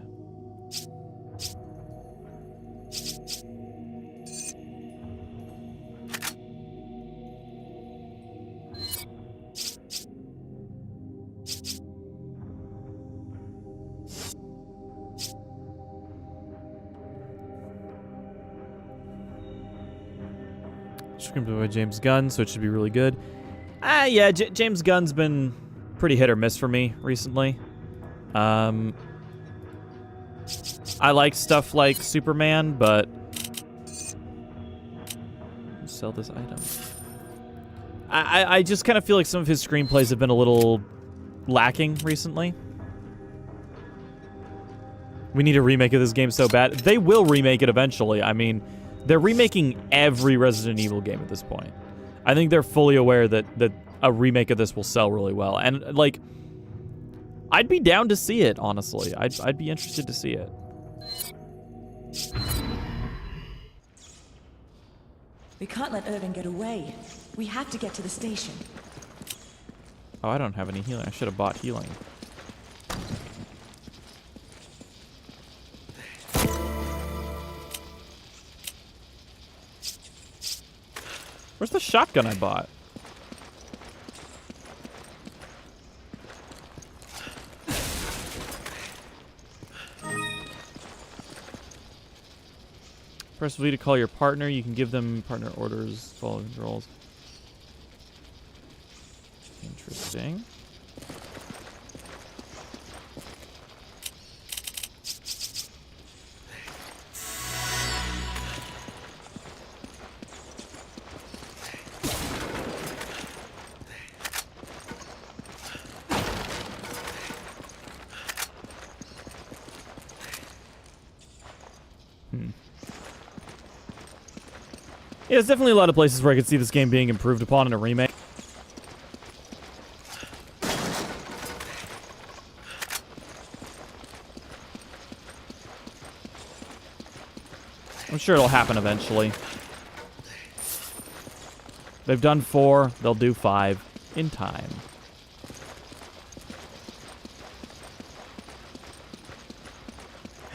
Screenplay by James Gunn, so it should be really good. Yeah, James Gunn's been pretty hit or miss for me recently. I like stuff like Superman, but sell this item. I just kind of feel like some of his screenplays have been a little lacking recently. We need a remake of this game so bad. They will remake it eventually. I mean, they're remaking every Resident Evil game at this point. I think they're fully aware that a remake of this will sell really well. And, like, I'd be down to see it, honestly. I'd be interested to see it. We can't let Irving get away. We have to get to the station. Oh, I don't have any healing. I should have bought healing. Where's the shotgun I bought? Press V to call your partner. You can give them partner orders, follow controls. Interesting. Yeah, there's definitely a lot of places where I could see this game being improved upon in a remake. I'm sure it'll happen eventually. They've done 4, they'll do 5 in time.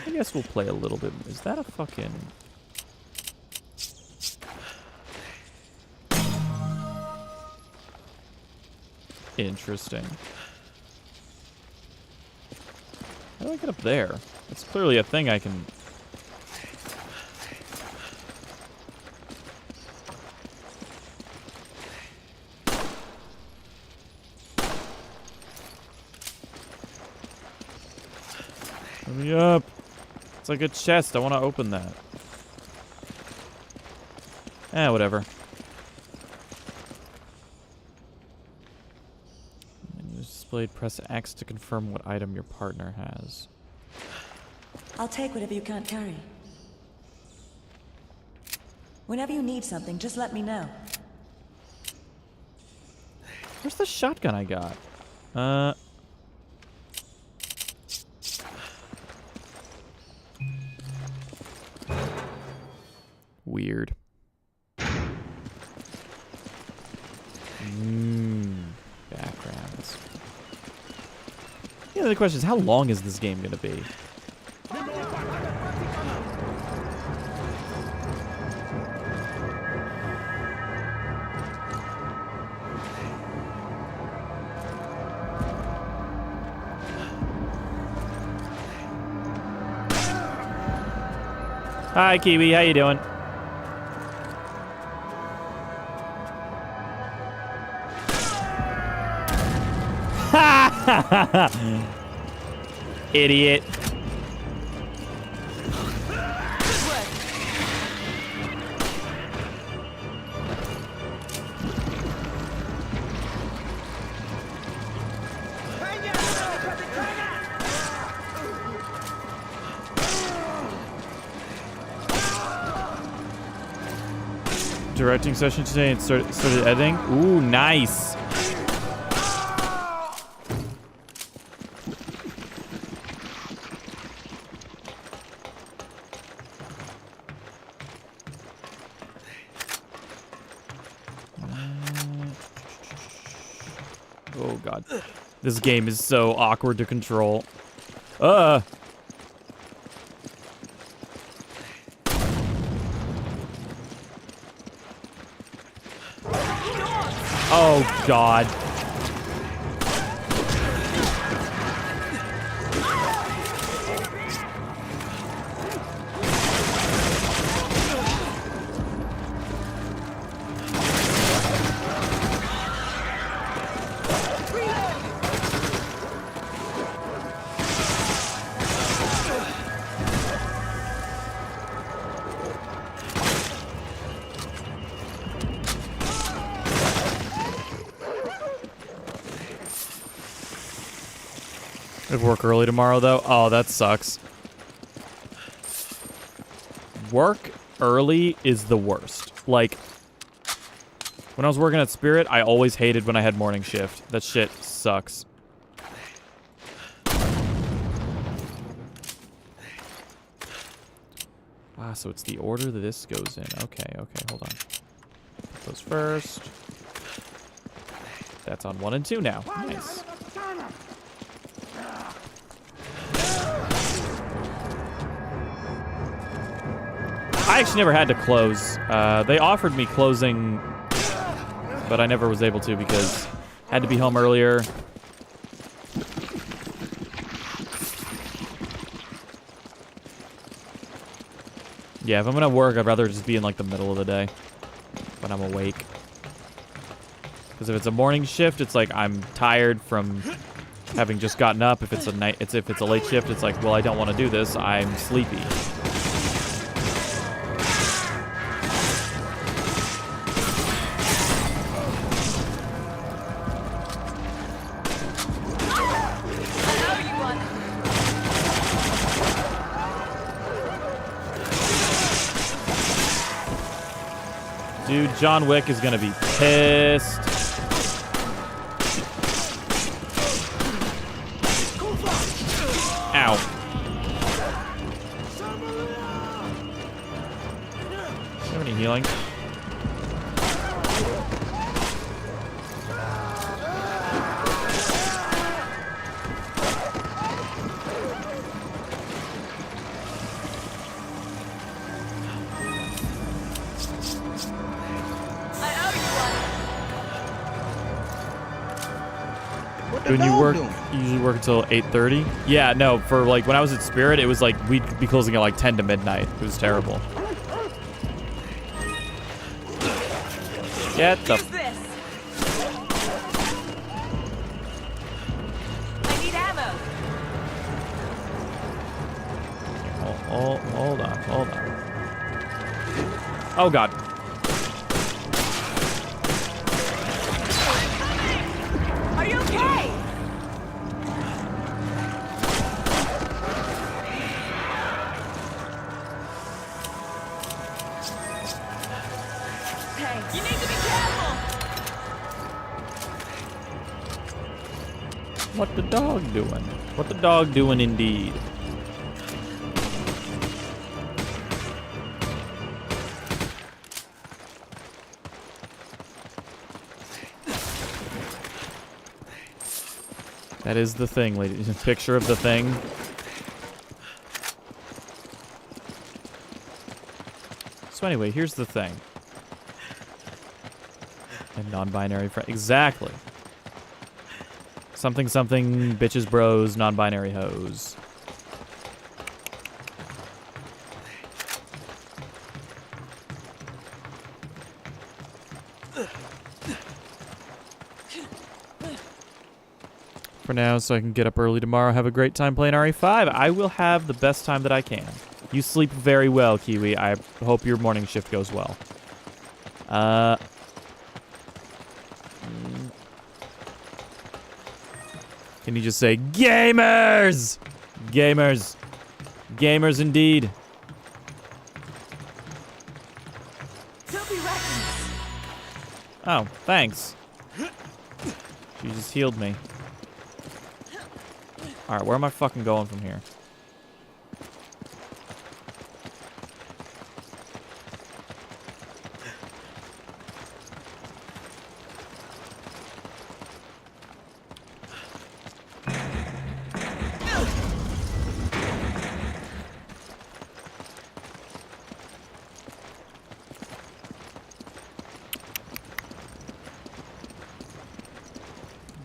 I guess we'll play a little bit. Is that a fucking... Interesting. How do I get up there? It's clearly a thing I can... Let me up. It's like a chest. I want to open that. Whatever. Switchblade, press X to confirm what item your partner has. I'll take whatever you can't carry. Whenever you need something, just let me know. Where's the shotgun I got? Weird. Backgrounds. Yeah, the question is, how long is this game gonna be? Hi, Kiwi. How you doing? Idiot. Directing session today and started editing. Ooh, nice. Oh god. This game is so awkward to control. Oh god. I have work early tomorrow, though. Oh, that sucks. Work early is the worst. Like, when I was working at Spirit, I always hated when I had morning shift. That shit sucks. Ah, so it's the order that this goes in. Okay, hold on. Put those first. That's on 1 and 2 now. Nice. I actually never had to close. They offered me closing, but I never was able to because I had to be home earlier. Yeah, if I'm gonna work, I'd rather just be in like the middle of the day when I'm awake. Because if it's a morning shift, it's like I'm tired from having just gotten up. If it's a night, if it's a late shift, it's like, well, I don't want to do this. I'm sleepy. Dude, John Wick is gonna be pissed. Ow. Do you have any healing? When you work, you usually work until 8:30? Yeah, no, for like when I was at Spirit, it was like we'd be closing at like 10 to midnight. It was terrible. Get the... I need ammo. Hold on. Oh god. Are you okay? What the dog doing? What the dog doing indeed? That is the thing, ladies. Picture of the thing. So anyway, here's the thing. And non-binary friend. Exactly. Something, something, bitches, bros, non-binary hoes. For now, so I can get up early tomorrow, have a great time playing RE5. I will have the best time that I can. You sleep very well, Kiwi. I hope your morning shift goes well. Can you just say, gamers? Gamers. Gamers indeed. Don't be reckless. Oh, thanks. She just healed me. Alright, where am I fucking going from here?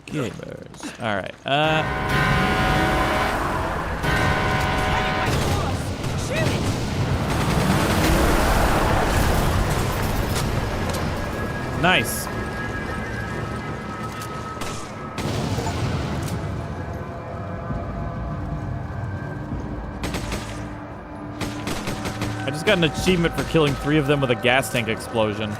Gamers. Alright, nice. I just got an achievement for killing 3 of them with a gas tank explosion.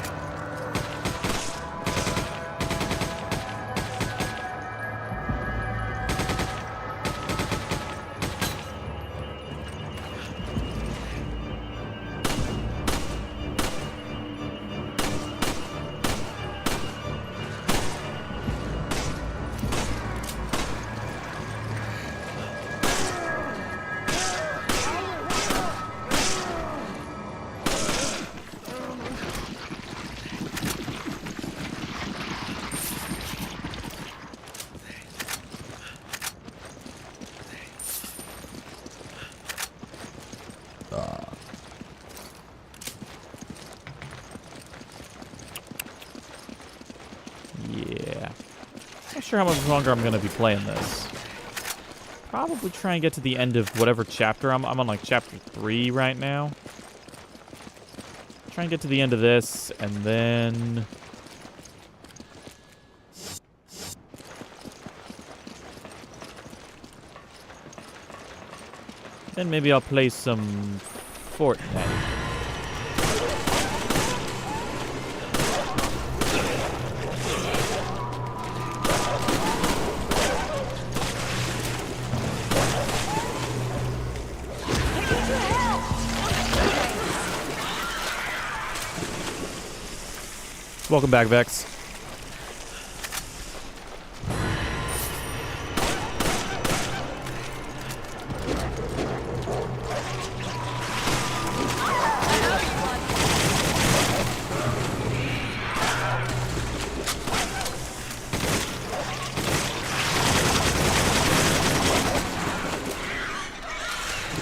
Yeah. Not sure how much longer I'm gonna be playing this. Probably try and get to the end of whatever chapter I'm on, like chapter 3 right now. Try and get to the end of this, and then maybe I'll play some Fortnite. Welcome back, Vex.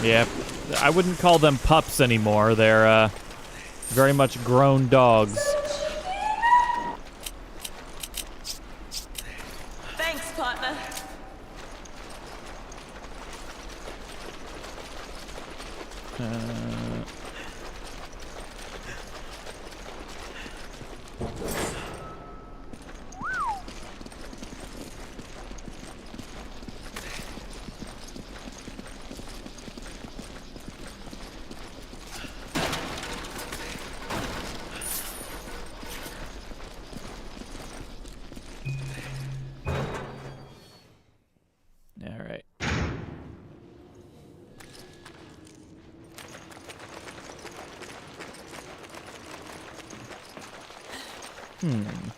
Yeah, I wouldn't call them pups anymore. They're very much grown dogs. Thanks, partner. All right.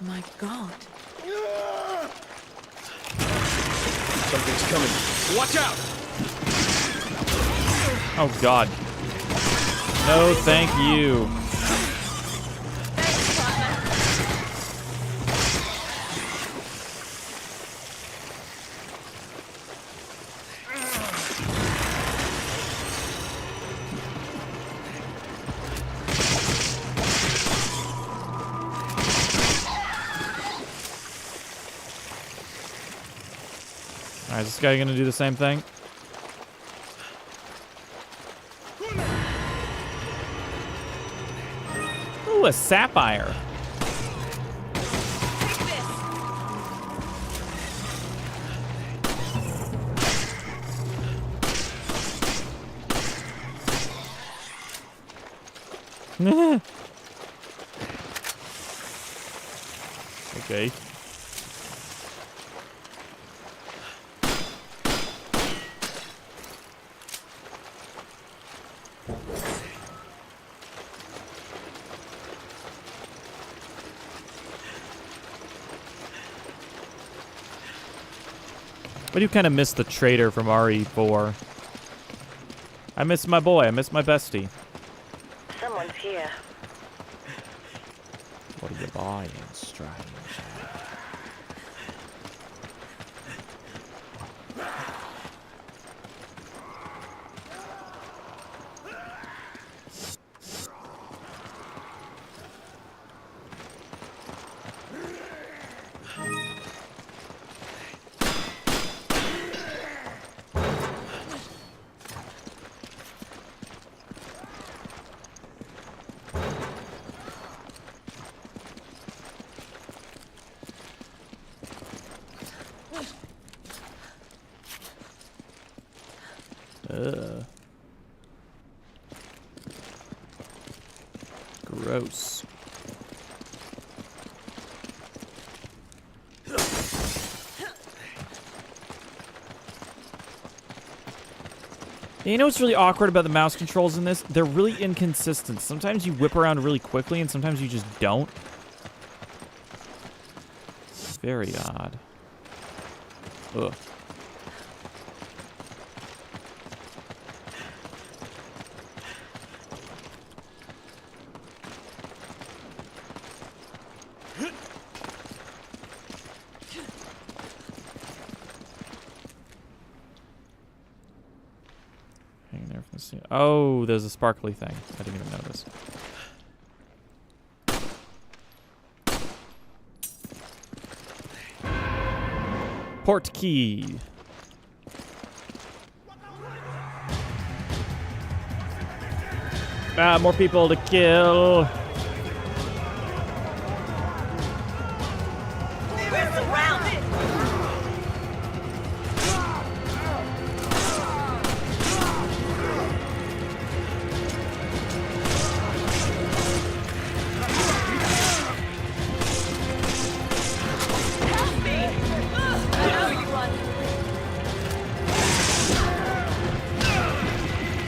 My God. Something's coming. Watch out! Oh, God. No, thank you. Alright, is this guy gonna do the same thing? Ooh, a sapphire. Okay. I do kind of miss the trader from RE4. I miss my boy. I miss my bestie. Someone's here. What are you buying, strange? Gross. You know what's really awkward about the mouse controls in this? They're really inconsistent. Sometimes you whip around really quickly and sometimes you just don't. Very odd. Ugh. Oh, there's a sparkly thing. I didn't even notice. Port key. Ah, more people to kill. We're surrounded!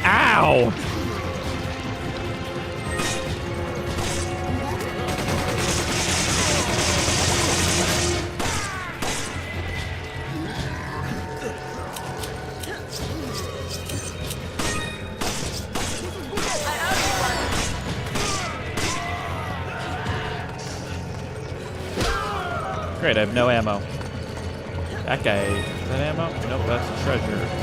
Ow! Great, I have no ammo. That guy, is that ammo? Nope, that's treasure.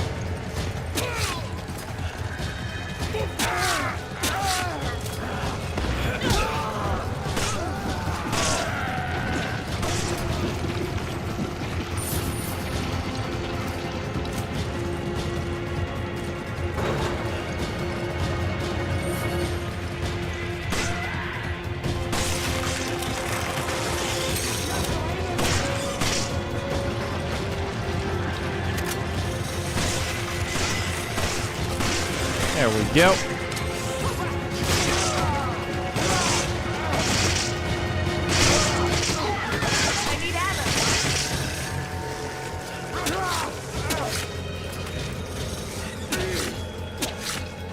There we go.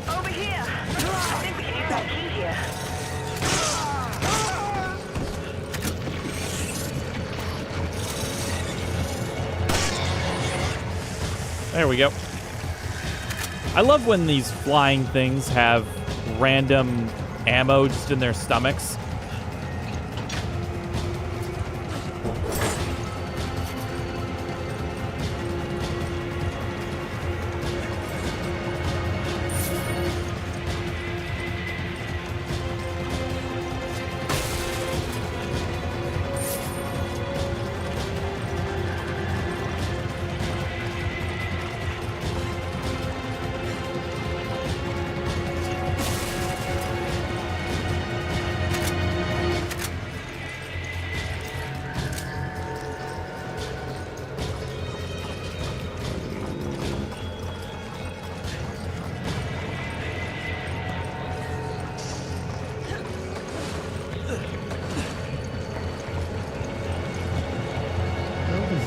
Over here. I think we can use that key here. There we go. I love when these flying things have random ammo just in their stomachs.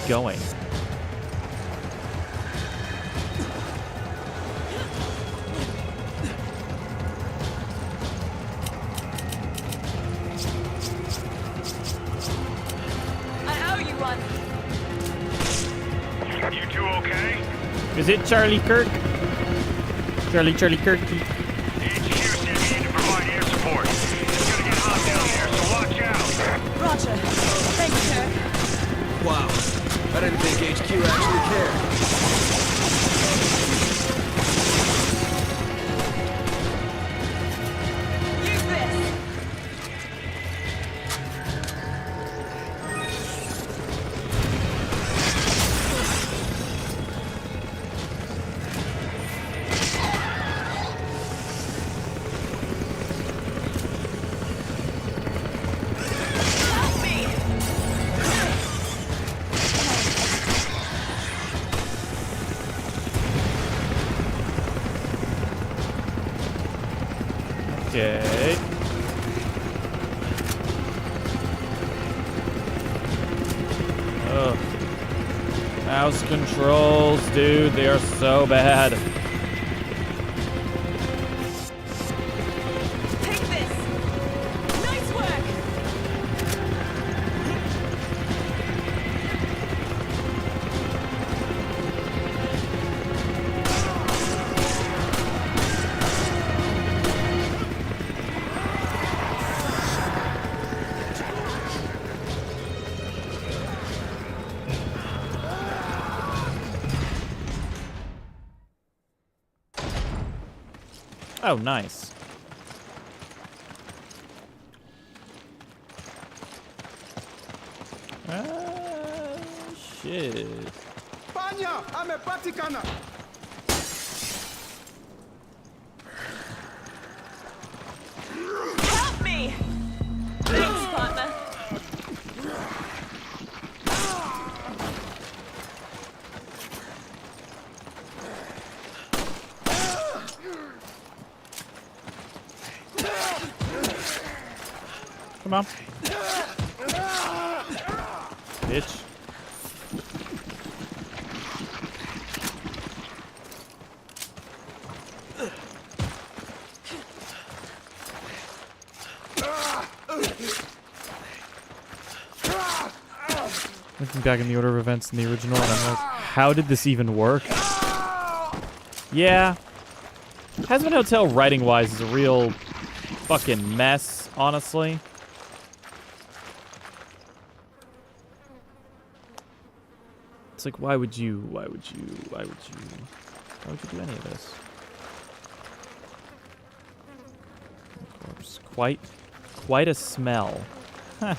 Going. I owe you one. You two okay? Is it Charlie Kirk? Charlie Kirk. HQ said you need to provide air support. It's gonna get hot down there, so watch out. Roger. Thanks, Kirk. Wow. I didn't think HQ actually cared. Use this. Help me. Okay. Ugh. Mouse controls, dude, they are so bad. Take this. Nice work. Oh, nice. Shit. Help me. Thanks, partner. Come on. Bitch. Looking back in the order of events in the original, and I'm like, how did this even work? Yeah. Hazbin Hotel writing-wise is a real fucking mess, honestly. It's like, why would you do any of this? Corpse. Quite a smell. Huh.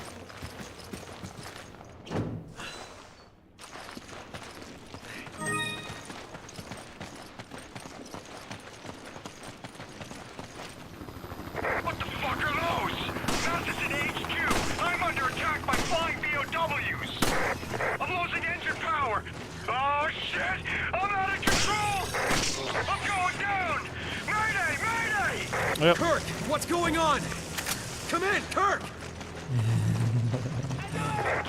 What the fuck are those? Mathis in HQ. I'm under attack by flying BOWs. I'm losing engine power. Oh shit! I'm out of control. I'm going down. Mayday! Mayday! Yep. Kirk, what's going on? Come in, Kirk!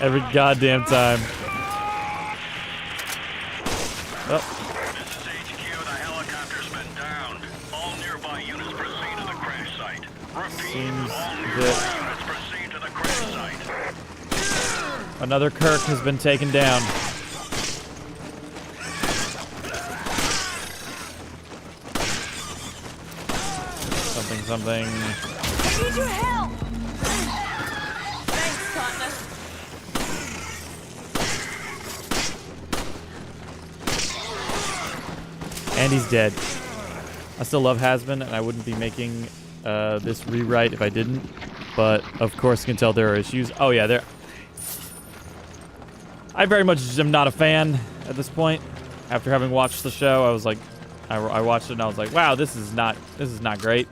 Every goddamn time. Oh. This is HQ. The helicopter's been downed. All nearby units proceed to the crash site. Repeat, Seems all nearby that units proceed to the crash site. another Kirk has been taken down. Something, something. I need your help! Thanks, partner. And he's dead. I still love Hasbin, and I wouldn't be making this rewrite if I didn't. But, of course, you can tell there are issues. Oh, yeah, there... I very much am not a fan at this point. After having watched the show, I was like... I watched it, and I was like, wow, this is not great.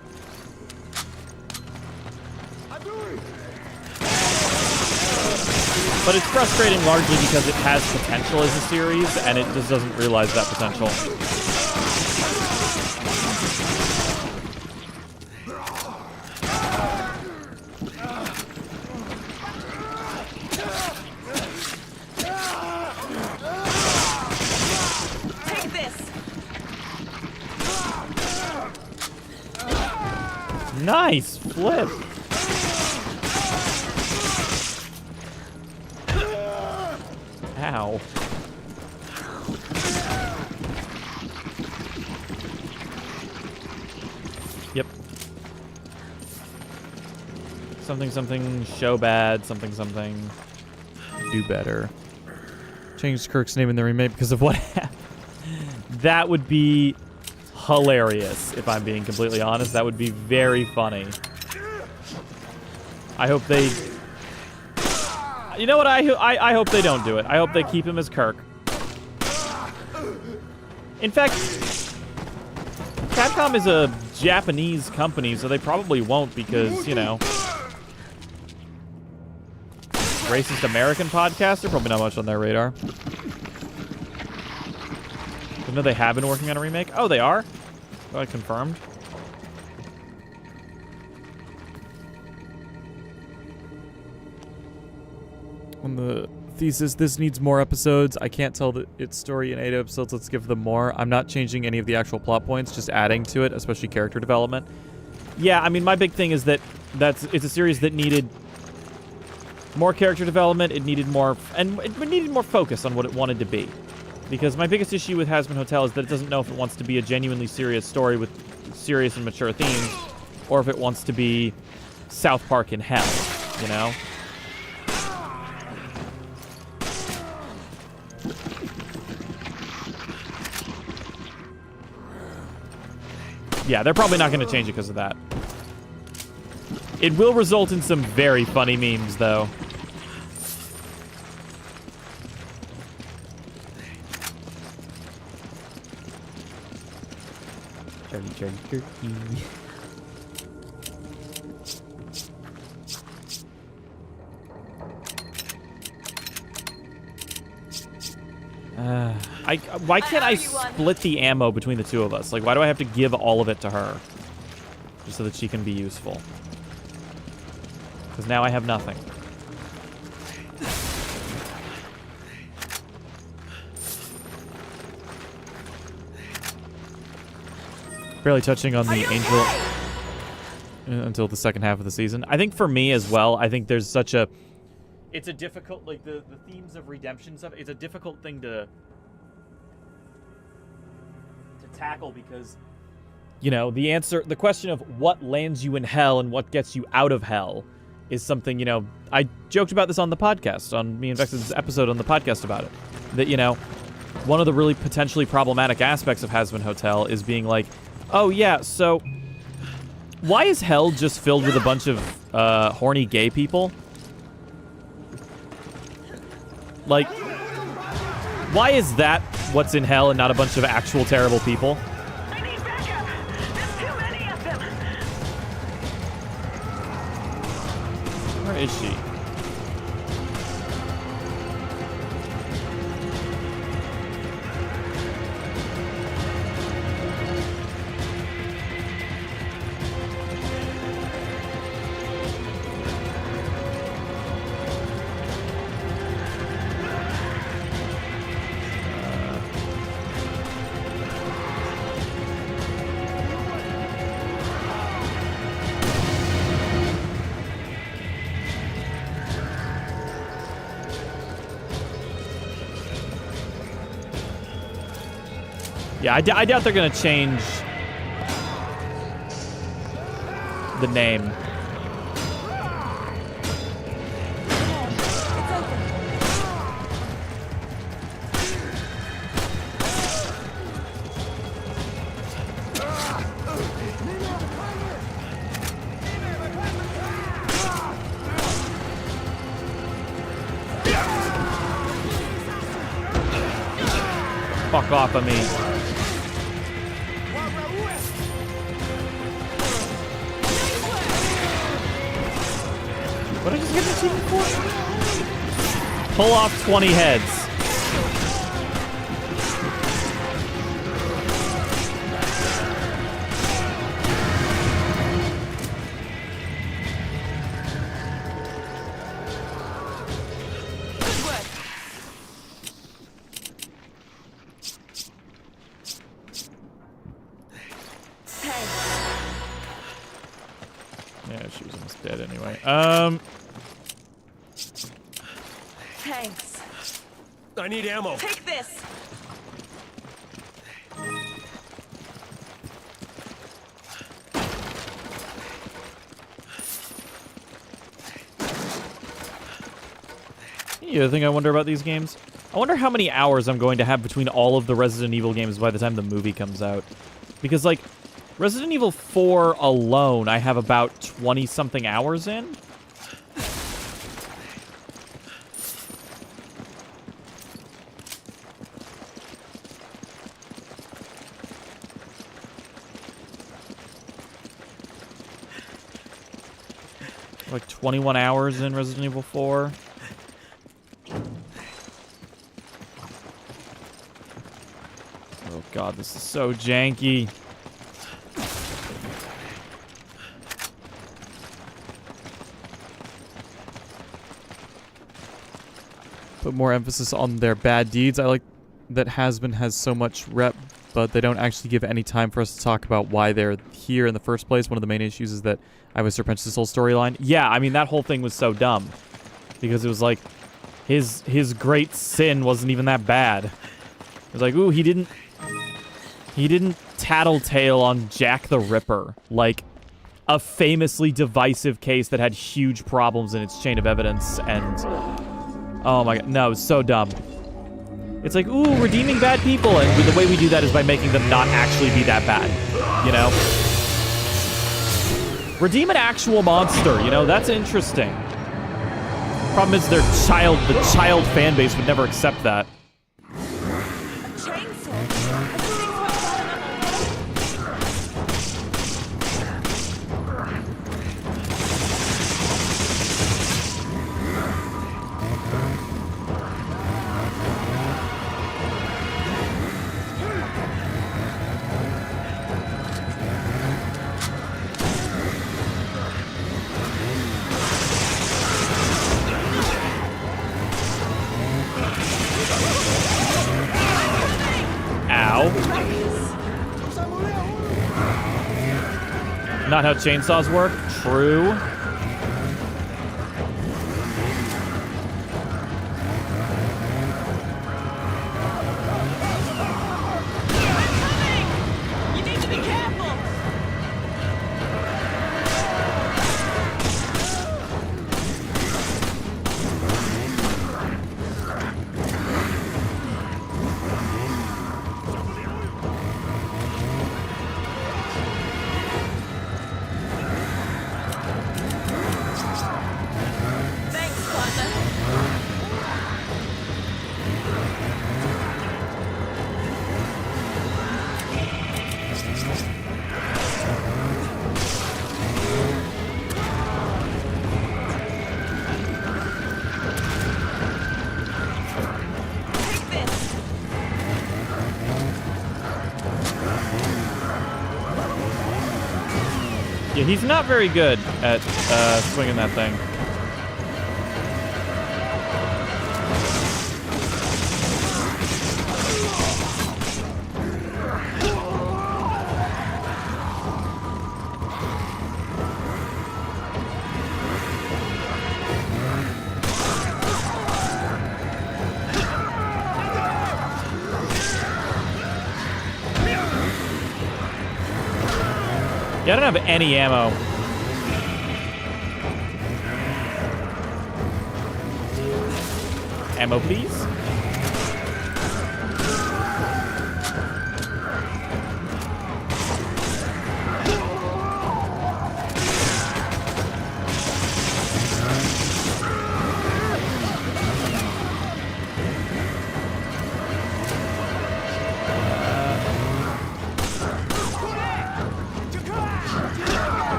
But it's frustrating largely because it has potential as a series, and it just doesn't realize that potential. Take this! Nice flip. Ow. Yep. Something, something, show bad, something, something, do better. Changed Kirk's name in the remake because of what happened. That would be hilarious, if I'm being completely honest. That would be very funny. I hope they... You know what? I hope they don't do it. I hope they keep him as Kirk. In fact, Capcom is a Japanese company, so they probably won't because, you know... Racist American podcaster? Probably not much on their radar. I know they have been working on a remake. Oh, they are? Oh, I confirmed. On the thesis, this needs more episodes. I can't tell its story in 8 episodes. Let's give them more. I'm not changing any of the actual plot points, just adding to it, especially character development. Yeah, I mean, my big thing is that it's a series that needed more character development. It needed more, and it needed more focus on what it wanted to be. Because my biggest issue with Hazbin Hotel is that it doesn't know if it wants to be a genuinely serious story with serious and mature themes, or if it wants to be South Park in hell, you know? Yeah, they're probably not going to change it because of that. It will result in some very funny memes, though. Charlie, Charlie, turkey. Why can't I split the ammo between the two of us? Like, why do I have to give all of it to her? Just so that she can be useful. Because now I have nothing. Barely touching on the Angel until the second half of the season. I think for me as well, I think there's such a... It's a difficult, like, the themes of redemption stuff, it's a difficult thing to tackle because, you know, the question of what lands you in hell and what gets you out of hell is something, you know, I joked about this on the podcast, on me and Vex's episode on the podcast about it, that, you know, one of the really potentially problematic aspects of Hazbin Hotel is being like, oh yeah, so why is hell just filled with a bunch of horny gay people? Like, why is that what's in hell and not a bunch of actual terrible people? I need backup! There's too many of them! Where is she? Yeah, I doubt they're gonna change. the name. Fuck off of me. What did I just get the achievement for? Pull off 20 heads. Yeah, she was almost dead anyway. Thanks. I need ammo. Take this. The other thing I wonder about these games, I wonder how many hours I'm going to have between all of the Resident Evil games by the time the movie comes out. Because, like, Resident Evil 4 alone, I have about 20-something hours in. Like 21 hours in Resident Evil 4. Oh god, this is so janky. Put more emphasis on their bad deeds. I like that Has-Been has so much rep, but they don't actually give any time for us to talk about why they're here in the first place. One of the main issues is that I was Sir Prince's whole storyline. Yeah, I mean, that whole thing was so dumb. Because it was like, his great sin wasn't even that bad. It was like, ooh, he didn't tattletale on Jack the Ripper. Like, a famously divisive case that had huge problems in its chain of evidence, and... oh my god, no, it's so dumb. It's like, ooh, redeeming bad people, and the way we do that is by making them not actually be that bad, you know? Redeem an actual monster, you know? That's interesting. Problem is, the child fan base would never accept that. Not how chainsaws work? True. You need to be careful. Yeah, he's not very good at swinging that thing. Yeah, I don't have any ammo. Ammo, please.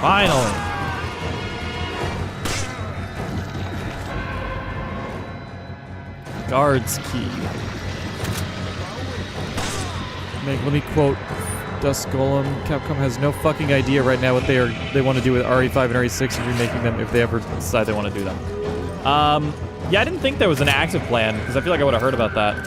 Finally. Guards key. Let me quote Dust Golem. Capcom has no fucking idea right now what they want to do with RE5 and RE6 and remaking them if they ever decide they want to do them. Yeah, I didn't think there was an active plan because I feel like I would have heard about that.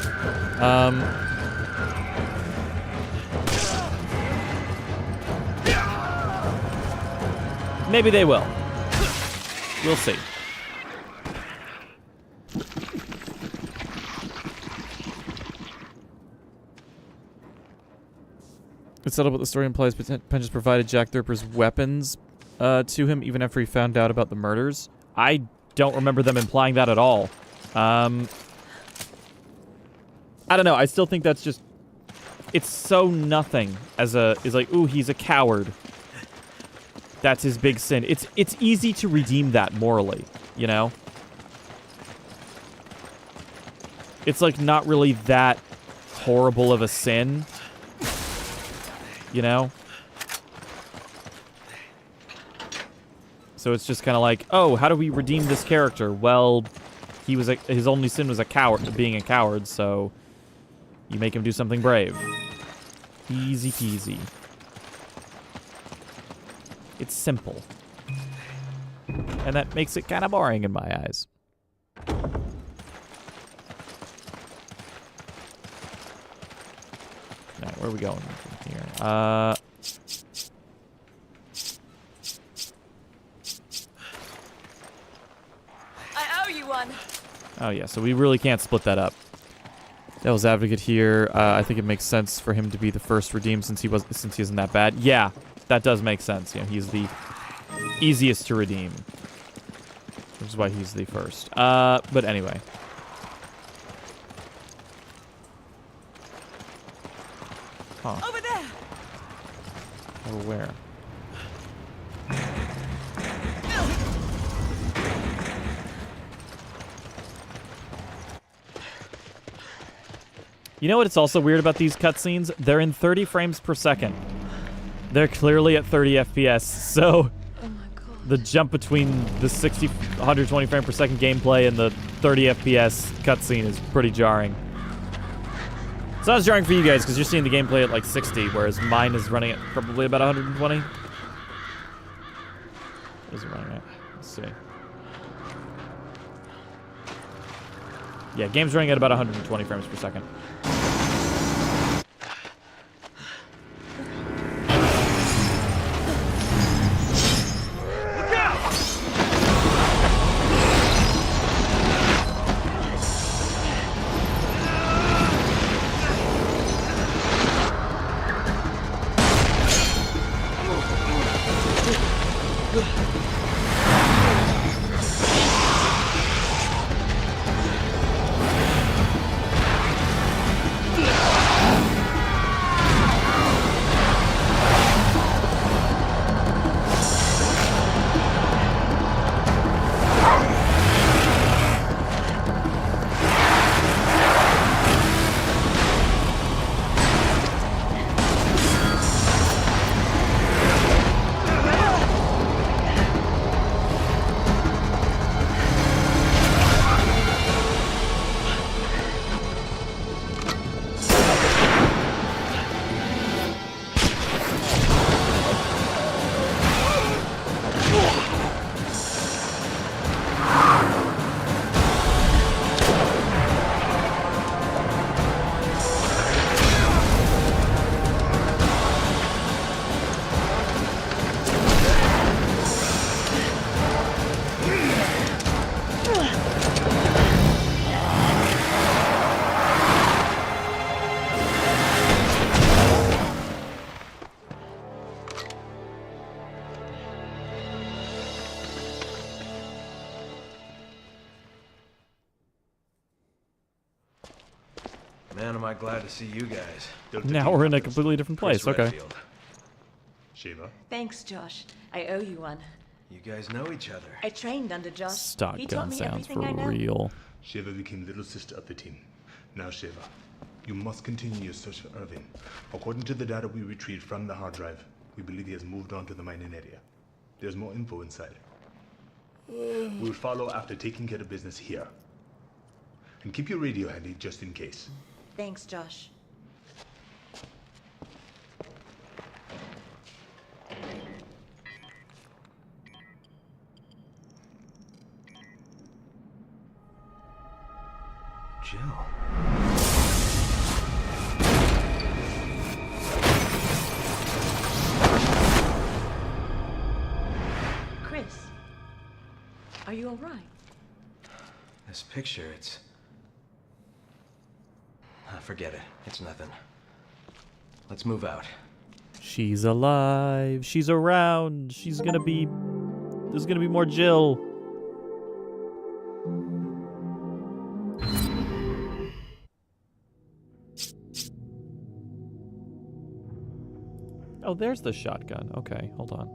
Maybe they will. We'll see. It's settled what the story implies. Penn just provided Jack the Ripper's weapons to him even after he found out about the murders. I don't remember them implying that at all. I don't know. I still think that's just... It's so nothing as a... Is like, ooh, he's a coward. That's his big sin. It's easy to redeem that morally, you know? It's like not really that horrible of a sin, you know? So it's just kind of like, oh, how do we redeem this character? Well, his only sin was being a coward, so you make him do something brave. Easy peasy. It's simple. And that makes it kind of boring in my eyes. Alright, where are we going from here? I owe you one. Oh yeah, so we really can't split that up. Devil's Advocate here. I think it makes sense for him to be the first redeemed since he isn't that bad. Yeah. That does make sense. You know, he's the easiest to redeem. Which is why he's the first. But anyway. Huh. Over there. Over where? You know what? It's also weird about these cutscenes? They're in 30 frames per second. They're clearly at 30 FPS, so the jump between the 120 frame per second gameplay and the 30 FPS cutscene is pretty jarring. It's not as jarring for you guys because you're seeing the gameplay at like 60, whereas mine is running at probably about 120. What is it running at? Let's see. Yeah, game's running at about 120 frames per second. Man, am I glad to see you guys. Now we're in a completely different place. Chris Okay. Redfield. Shiva? Thanks, Josh. I owe you one. You guys know each other. I trained under Josh. Stock He gun taught me sounds everything for I know. real. Shiva became little sister of the team. Now, Shiva, you must continue your search for Irving. According to the data we retrieved from the hard drive, we believe he has moved on to the mining area. There's more info inside. We'll follow after taking care of business here. And keep your radio handy just in case. Thanks, Josh. Jill. Chris, are you all right? This picture, it's... forget it. It's nothing. Let's move out. She's alive. She's around. She's gonna be... There's gonna be more Jill. Oh, there's the shotgun. Okay, hold on.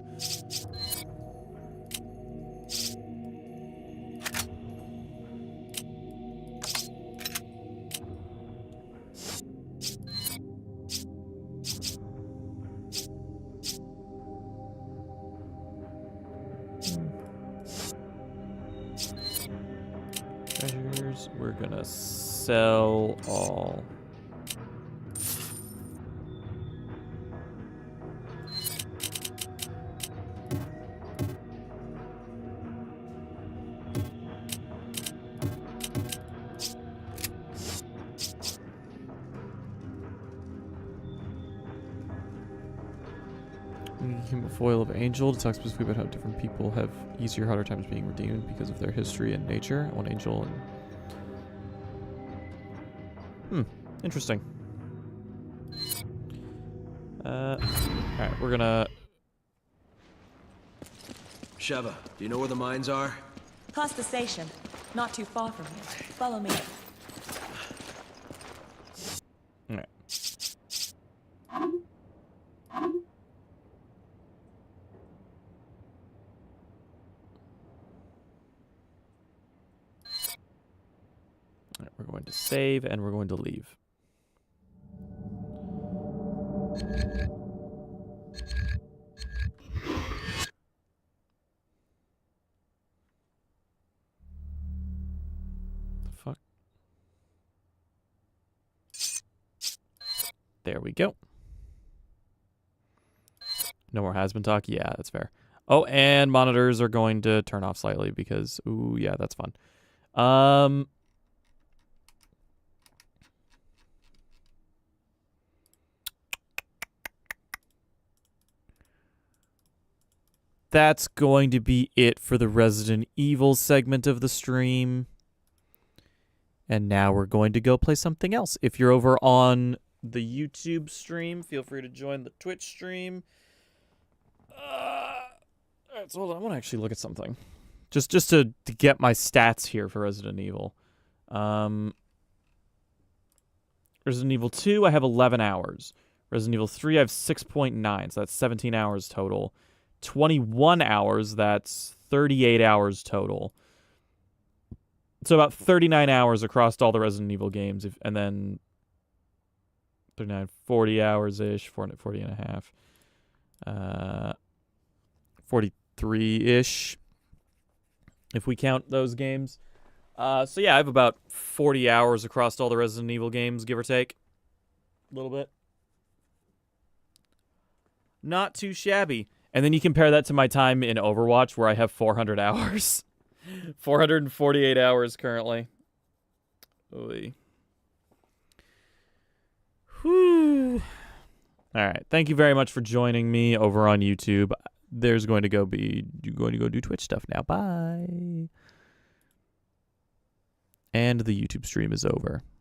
Treasures. We're gonna sell all. Foil of Angel to talk specifically about how different people have easier, harder times being redeemed because of their history and nature. One angel and... interesting. Alright, we're gonna... Sheva, do you know where the mines are? Past the station. Not too far from here. Follow me. Alright. Alright, we're going to save and we're going to leave. The fuck? There we go. No more has been talk. Yeah, that's fair. Oh, and monitors are going to turn off slightly because, ooh, yeah, that's fun. That's going to be it for the Resident Evil segment of the stream. And now we're going to go play something else. If you're over on the YouTube stream, feel free to join the Twitch stream. Alright, so hold on. I want to actually look at something. Just to get my stats here for Resident Evil. Resident Evil 2, I have 11 hours. Resident Evil 3, I have 6.9, so that's 17 hours total. 21 hours, that's 38 hours total. So about 39 hours across all the Resident Evil games, and then 39, 40 hours-ish, 40 and a half. 43-ish, if we count those games. So yeah, I have about 40 hours across all the Resident Evil games, give or take. A little bit. Not too shabby. And then you compare that to my time in Overwatch, where I have 400 hours. 448 hours currently. Oy. Whew. All right. Thank you very much for joining me over on YouTube. There's going to go do Twitch stuff now. Bye. And the YouTube stream is over.